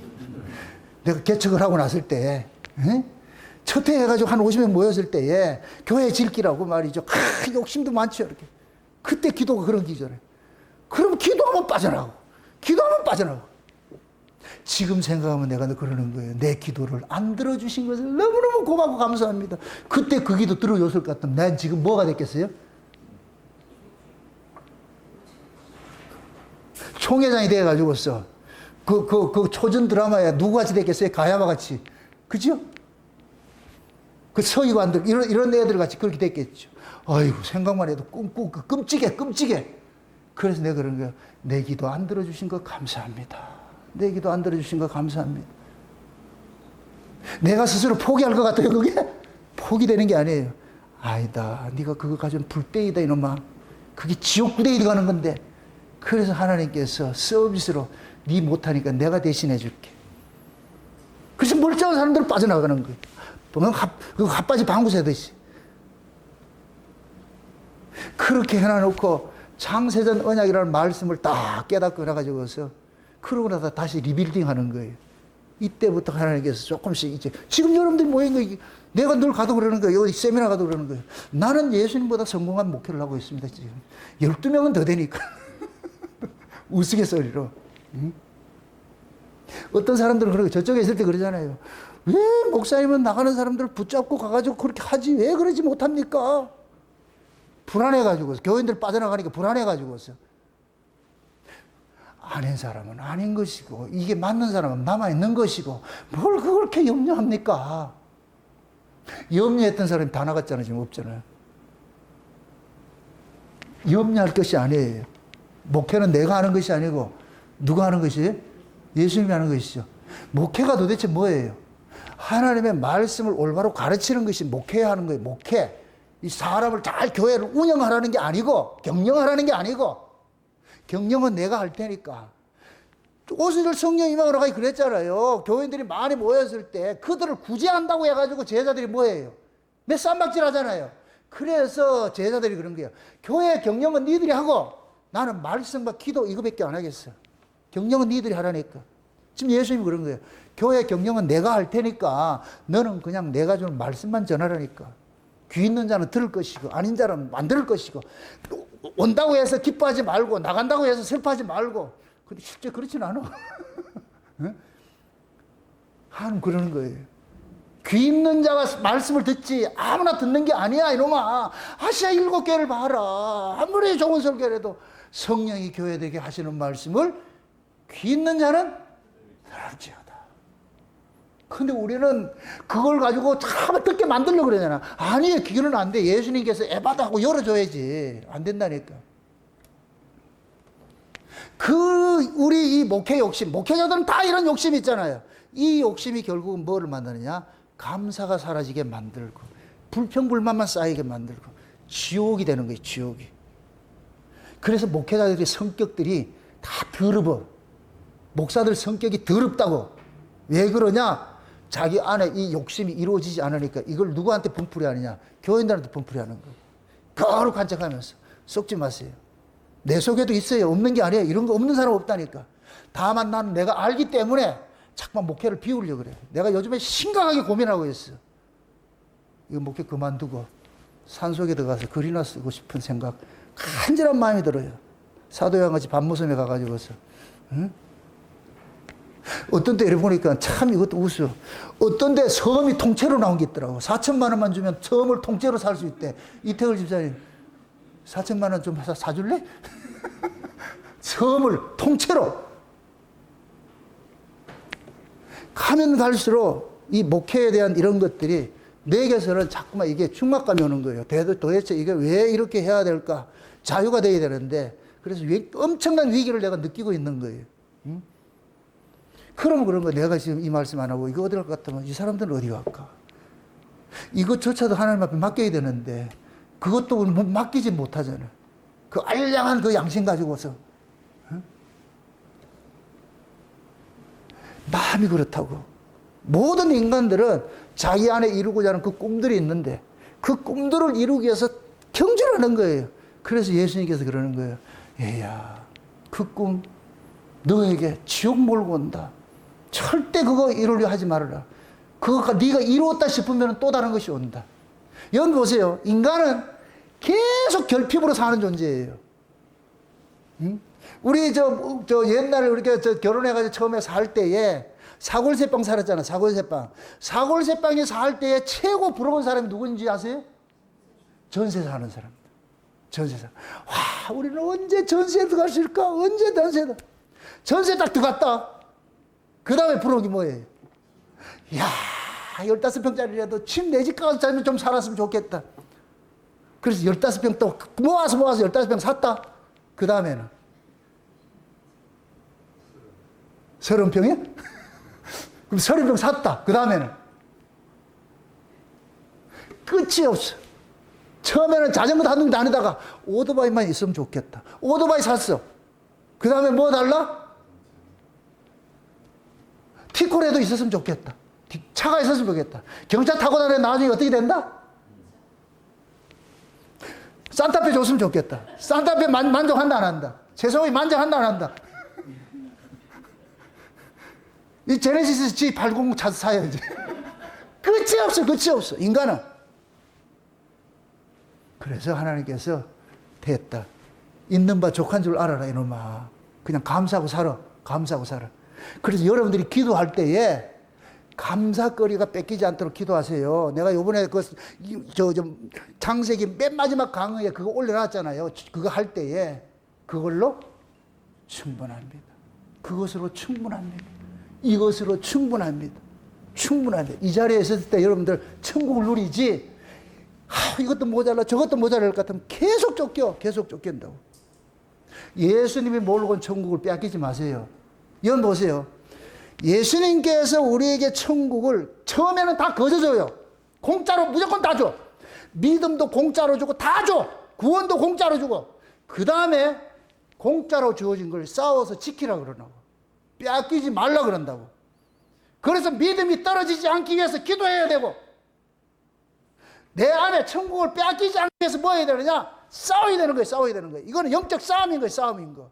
내가 개척을 하고 났을 때 첫 해 해가지고 한 50명 모였을 때에 교회 질기라고 말이죠. 욕심도 많죠 이렇게. 그때 기도가 그런 기절해. 그럼 기도하면 빠져나가고 기도하면 빠져나가고. 지금 생각하면 내가 그러는 거예요. 내 기도를 안 들어주신 것을 너무너무 고맙고 감사합니다. 그때 그 기도 들어줬을 것 같으면 난 지금 뭐가 됐겠어요? 총회장이 돼가지고서 그 초전 드라마에 누구같이 됐겠어요? 가야마 같이. 그죠? 그 서기관들, 이런 애들 같이 그렇게 됐겠죠. 아이고, 생각만 해도 끔찍해. 그래서 내가 그런 거야. 내 기도 안 들어주신 거 감사합니다. 내 기도 안 들어주신 거 감사합니다. 내가 스스로 포기할 것 같아요, 그게? 포기되는 게 아니에요. 아니다. 네가 그거 가지고는 불때이다, 이놈아. 그게 지옥구대에 가는 건데. 그래서 하나님께서 서비스로 네 못하니까 내가 대신해 줄게. 그래서 멀쩡한 사람들은 빠져나가는 거예요. 그 핫바지 방구 새듯이. 그렇게 해놔놓고 창세전 언약이라는 말씀을 딱 깨닫고 나가지고서 그러고 나서 다시 리빌딩 하는 거예요. 이때부터 하나님께서 조금씩 이제 지금 여러분들이 모인 거 내가 늘 가도 그러는 거예요. 여기 세미나 가도 그러는 거예요. 나는 예수님보다 성공한 목회를 하고 있습니다. 지금 12명은 더 되니까. 우스갯소리로. 어떤 사람들은 그러고 저쪽에 있을 때 그러잖아요. 왜 목사님은 나가는 사람들을 붙잡고 가가지고 그렇게 하지? 왜 그러지 못합니까? 불안해가지고서. 교인들 빠져나가니까 불안해가지고서. 아닌 사람은 아닌 것이고 이게 맞는 사람은 남아있는 것이고 뭘 그렇게 염려합니까? 염려했던 사람이 다 나갔잖아요. 지금 없잖아요. 염려할 것이 아니에요. 목회는 내가 하는 것이 아니고 누가 하는 것이에요? 예수님이 하는 것이죠. 목회가 도대체 뭐예요? 하나님의 말씀을 올바로 가르치는 것이 목회해야 하는 거예요. 목회. 이 사람을 잘 교회를 운영하라는 게 아니고 경영하라는 게 아니고 경영은 내가 할 테니까. 오순절 성령 임하러 가기 그랬잖아요. 교인들이 많이 모였을 때 그들을 구제한다고 해가지고 제자들이 뭐예요? 몇 쌈박질 하잖아요. 그래서 제자들이 그런 거예요. 교회 경영은 니들이 하고 나는 말씀과 기도 이거밖에 안 하겠어. 경영은 니들이 하라니까. 지금 예수님이 그런 거예요. 교회 경영은 내가 할 테니까 너는 그냥 내가 주는 말씀만 전하라니까. 귀 있는 자는 들을 것이고 아닌 자는 안 들을 것이고 온다고 해서 기뻐하지 말고 나간다고 해서 슬퍼하지 말고. 근데 실제 그렇진 않아. 하나님 그러는 거예요. 귀 있는 자가 말씀을 듣지 아무나 듣는 게 아니야 이놈아. 아시아 7교회를 봐라. 아무리 좋은 설교라도 성령이 교회되게 하시는 말씀을 귀 있는 자는 들을지어다. 근데 우리는 그걸 가지고 참 어떻게 만들려고 그러잖아. 아니, 그거는 안 돼. 예수님께서 에바다 하고 열어줘야지. 안 된다니까. 우리 이 목회 욕심, 목회자들은 다 이런 욕심이 있잖아요. 이 욕심이 결국은 뭐를 만드느냐? 감사가 사라지게 만들고, 불평불만만 쌓이게 만들고, 지옥이 되는 거예요, 지옥이. 그래서 목회자들의 성격들이 다 더럽어. 목사들 성격이 더럽다고. 왜 그러냐? 자기 안에 이 욕심이 이루어지지 않으니까 이걸 누구한테 분풀이 하느냐? 교인들한테 분풀이 하는 거예요. 거룩한 척 하면서. 썩지 마세요. 내 속에도 있어요. 없는 게 아니에요. 이런 거 없는 사람 없다니까. 다만 나는 내가 알기 때문에 자꾸만 목회를 비우려고 그래. 내가 요즘에 심각하게 고민하고 있어. 이거 목회 그만두고 산속에 들어가서 글이나 쓰고 싶은 생각, 간절한 마음이 들어요. 사도양 같이 밤모섬에 가가지고서. 응? 어떤 때 이래 보니까 참 이것도 웃어. 어떤 데 섬이 통째로 나온 게 있더라고. 4천만 원만 주면 섬을 통째로 살 수 있대. 이태걸 집사님, 4천만 원 좀 사줄래? 섬을 통째로. 가면 갈수록 이 목회에 대한 이런 것들이 내게서는 자꾸만 이게 충막감이 오는 거예요. 도대체 이게 왜 이렇게 해야 될까? 자유가 되어야 되는데, 그래서 엄청난 위기를 내가 느끼고 있는 거예요. 응? 그러면 그런 거 내가 지금 이 말씀 안 하고 이거 어디 갈 것 같으면 이 사람들은 어디 갈까? 이것조차도 하나님 앞에 맡겨야 되는데 그것도 맡기지 못하잖아. 그 알량한 그 양심 가지고서. 응? 마음이 그렇다고. 모든 인간들은 자기 안에 이루고자 하는 그 꿈들이 있는데 그 꿈들을 이루기 위해서 경주하는 거예요. 그래서 예수님께서 그러는 거예요. 얘야, 그 꿈 너에게 지옥 몰고 온다. 절대 그거 이루려 하지 말아라. 그거 네가 이루었다 싶으면 또 다른 것이 온다. 여러분 보세요. 인간은 계속 결핍으로 사는 존재예요. 응? 우리 저 옛날에 우리가 결혼해가지고 처음에 살 때에 사골세빵 살았잖아. 사골세빵. 사골세빵에 살 때에 최고 부러운 사람이 누군지 아세요? 전세 사는 사람. 전세 사. 와, 우리는 언제 전세에 들어갈 수 있을까? 언제 전세다. 전세 딱 들어갔다. 그 다음에 부러운 게 뭐예요? 이야, 15평짜리라도 집 내 집 가서 좀 살았으면 좋겠다. 그래서 15평 또 모아서 15평 샀다. 그 다음에는 30평이야? 그럼 30평 샀다. 그 다음에는 끝이 없어. 처음에는 자전거 다니다가 오토바이만 있으면 좋겠다. 오토바이 샀어. 그 다음에 뭐 달라? 티코레도 있었으면 좋겠다. 차가 있었으면 좋겠다. 경차 타고 다니면 나중에 어떻게 된다? 산타페 줬으면 좋겠다. 산타페 만족한다 안 한다? 최소한 만족한다 안 한다? 이 제네시스 G80 차 사야지. 끝이 없어, 끝이 없어. 인간은. 그래서 하나님께서 됐다. 있는 바 족한 줄 알아라, 이놈아. 그냥 감사하고 살아. 감사하고 살아. 그래서 여러분들이 기도할 때에 감사거리가 뺏기지 않도록 기도하세요. 내가 요번에 창세기 맨 마지막 강의에 그거 올려놨잖아요. 그거 할 때에 그걸로 충분합니다. 그것으로 충분합니다. 이것으로 충분합니다. 충분합니다. 이 자리에 있을 때 여러분들 천국을 누리지, 이것도 모자라 저것도 모자랄 것 같으면 계속 쫓긴다고. 예수님이 몰고 온 천국을 빼앗기지 마세요. 여러분 보세요. 예수님께서 우리에게 천국을 처음에는 다 거저줘요. 공짜로 무조건 다 줘. 믿음도 공짜로 주고 다 줘. 구원도 공짜로 주고. 그 다음에 공짜로 주어진 걸 싸워서 지키라 그러나고. 빼앗기지 말라 그런다고. 그래서 믿음이 떨어지지 않기 위해서 기도해야 되고, 내 안에 천국을 빼앗기지 않기 위해서 뭐 해야 되느냐? 싸워야 되는 거예요. 싸워야 되는 거예요. 이거는 영적 싸움인 거예요. 싸움인 거.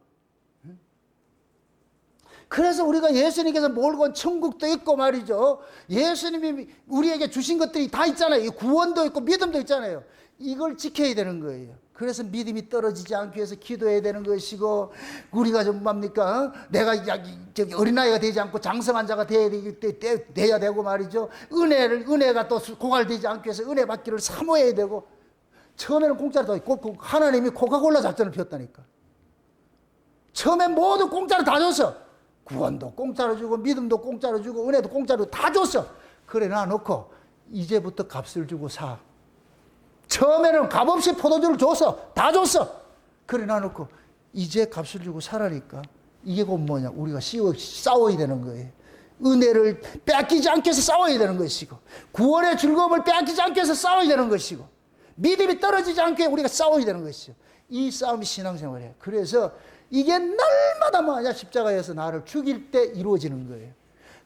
그래서 우리가 예수님께서 몰고 온 천국도 있고 말이죠. 예수님이 우리에게 주신 것들이 다 있잖아요. 구원도 있고 믿음도 있잖아요. 이걸 지켜야 되는 거예요. 그래서 믿음이 떨어지지 않기 위해서 기도해야 되는 것이고, 우리가 좀 뭡니까? 내가 어린아이가 되지 않고 장성한 자가 돼야 되고 말이죠. 은혜가 또 고갈되지 않기 위해서 은혜 받기를 사모해야 되고, 처음에는 공짜로 있고, 하나님이 코카콜라 작전을 폈다니까. 처음엔 모두 공짜로 다 줬어. 구원도 공짜로 주고 믿음도 공짜로 주고 은혜도 공짜로 다 줬어. 그래 놔놓고 이제부터 값을 주고 사. 처음에는 값없이 포도주를 줬어. 다 줬어. 그래 놔놓고 이제 값을 주고 살아니까 이게 곧 뭐냐. 우리가 싸워야 되는 거예요. 은혜를 빼앗기지 않게 해서 싸워야 되는 것이고 구원의 즐거움을 빼앗기지 않게 해서 싸워야 되는 것이고 믿음이 떨어지지 않게 우리가 싸워야 되는 것이죠. 이 싸움이 신앙생활이에요. 그래서 이게 날마다 뭐냐 십자가에서 나를 죽일 때 이루어지는 거예요.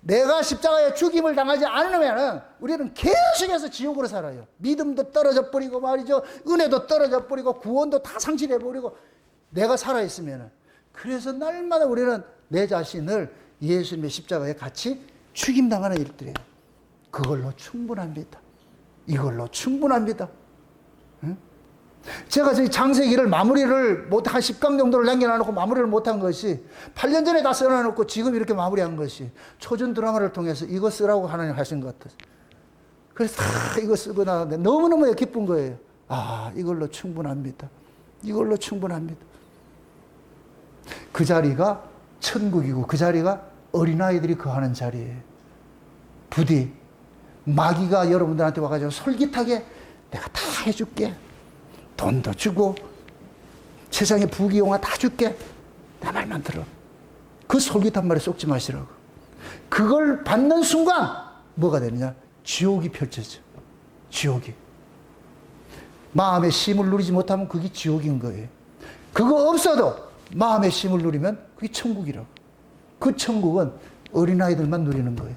내가 십자가에 죽임을 당하지 않으면 우리는 계속해서 지옥으로 살아요. 믿음도 떨어져 버리고 말이죠. 은혜도 떨어져 버리고 구원도 다 상실해 버리고 내가 살아있으면. 그래서 날마다 우리는 내 자신을 예수님의 십자가에 같이 죽임당하는 일들이에요. 그걸로 충분합니다. 이걸로 충분합니다. 응? 제가 저희 창세기를 마무리를 한 10강 정도를 남겨놔놓고 마무리를 못한 것이 8년 전에 다 써놔놓고 지금 이렇게 마무리한 것이 초전 드라마를 통해서 이거 쓰라고 하나님 하신 것 같아서 그래서 다 이거 쓰고 나왔는데 너무너무 기쁜 거예요. 아, 이걸로 충분합니다. 이걸로 충분합니다. 그 자리가 천국이고 그 자리가 어린아이들이 거하는 자리예요. 부디 마귀가 여러분들한테 와가지고 솔깃하게 내가 다 해줄게. 돈도 주고 세상에 부귀영화 다 줄게. 내 말만 들어. 그 솔깃한 말에 쏙지 마시라고. 그걸 받는 순간 뭐가 되느냐? 지옥이 펼쳐져. 지옥이. 마음의 심을 누리지 못하면 그게 지옥인 거예요. 그거 없어도 마음의 심을 누리면 그게 천국이라고. 그 천국은 어린아이들만 누리는 거예요.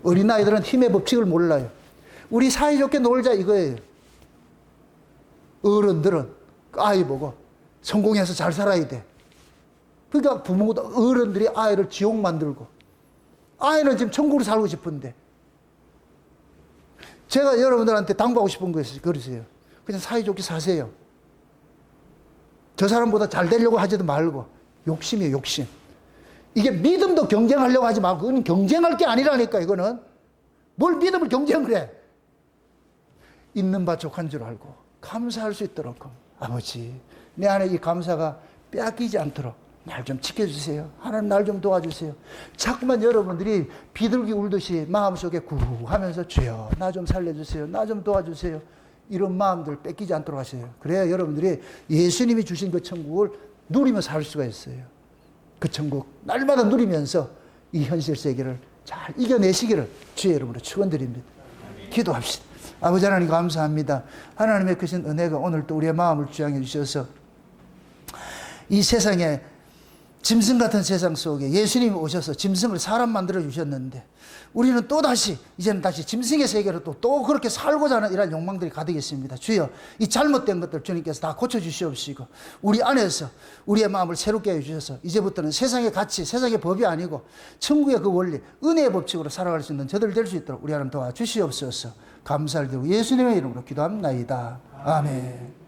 어린아이들은 힘의 법칙을 몰라요. 우리 사이좋게 놀자 이거예요. 어른들은 아이 보고 성공해서 잘 살아야 돼. 그러니까 부모도 어른들이 아이를 지옥 만들고 아이는 지금 천국으로 살고 싶은데 제가 여러분들한테 당부하고 싶은 것이 그러세요. 그냥 사이좋게 사세요. 저 사람보다 잘 되려고 하지도 말고 욕심이에요. 욕심. 이게 믿음도 경쟁하려고 하지 말고 그건 경쟁할 게 아니라니까. 이거는 뭘 믿음을 경쟁을 해. 있는 바 족한 줄 알고 감사할 수 있도록 아버지 내 안에 이 감사가 빼앗기지 않도록 날 좀 지켜주세요. 하나님 날 좀 도와주세요. 자꾸만 여러분들이 비둘기 울듯이 마음속에 구하면서 주여 나 좀 살려주세요. 나 좀 도와주세요. 이런 마음들 뺏기지 않도록 하세요. 그래야 여러분들이 예수님이 주신 그 천국을 누리며 살 수가 있어요. 그 천국 날마다 누리면서 이 현실 세계를 잘 이겨내시기를 주의 이름으로 축원드립니다. 기도합시다. 아버지 하나님 감사합니다. 하나님의 크신 은혜가 오늘 또 우리의 마음을 주장해 주셔서 이 세상에 짐승 같은 세상 속에 예수님이 오셔서 짐승을 사람 만들어 주셨는데 우리는 또다시 이제는 다시 짐승의 세계로 또 그렇게 살고자 하는 이런 욕망들이 가득 있습니다. 주여 이 잘못된 것들 주님께서 다 고쳐주시옵시고 우리 안에서 우리의 마음을 새롭게 해주셔서 이제부터는 세상의 가치 세상의 법이 아니고 천국의 그 원리 은혜의 법칙으로 살아갈 수 있는 저들 될 수 있도록 우리 하나님 도와주시옵소서. 감사를 드리고 예수님의 이름으로 기도합나이다. 아멘.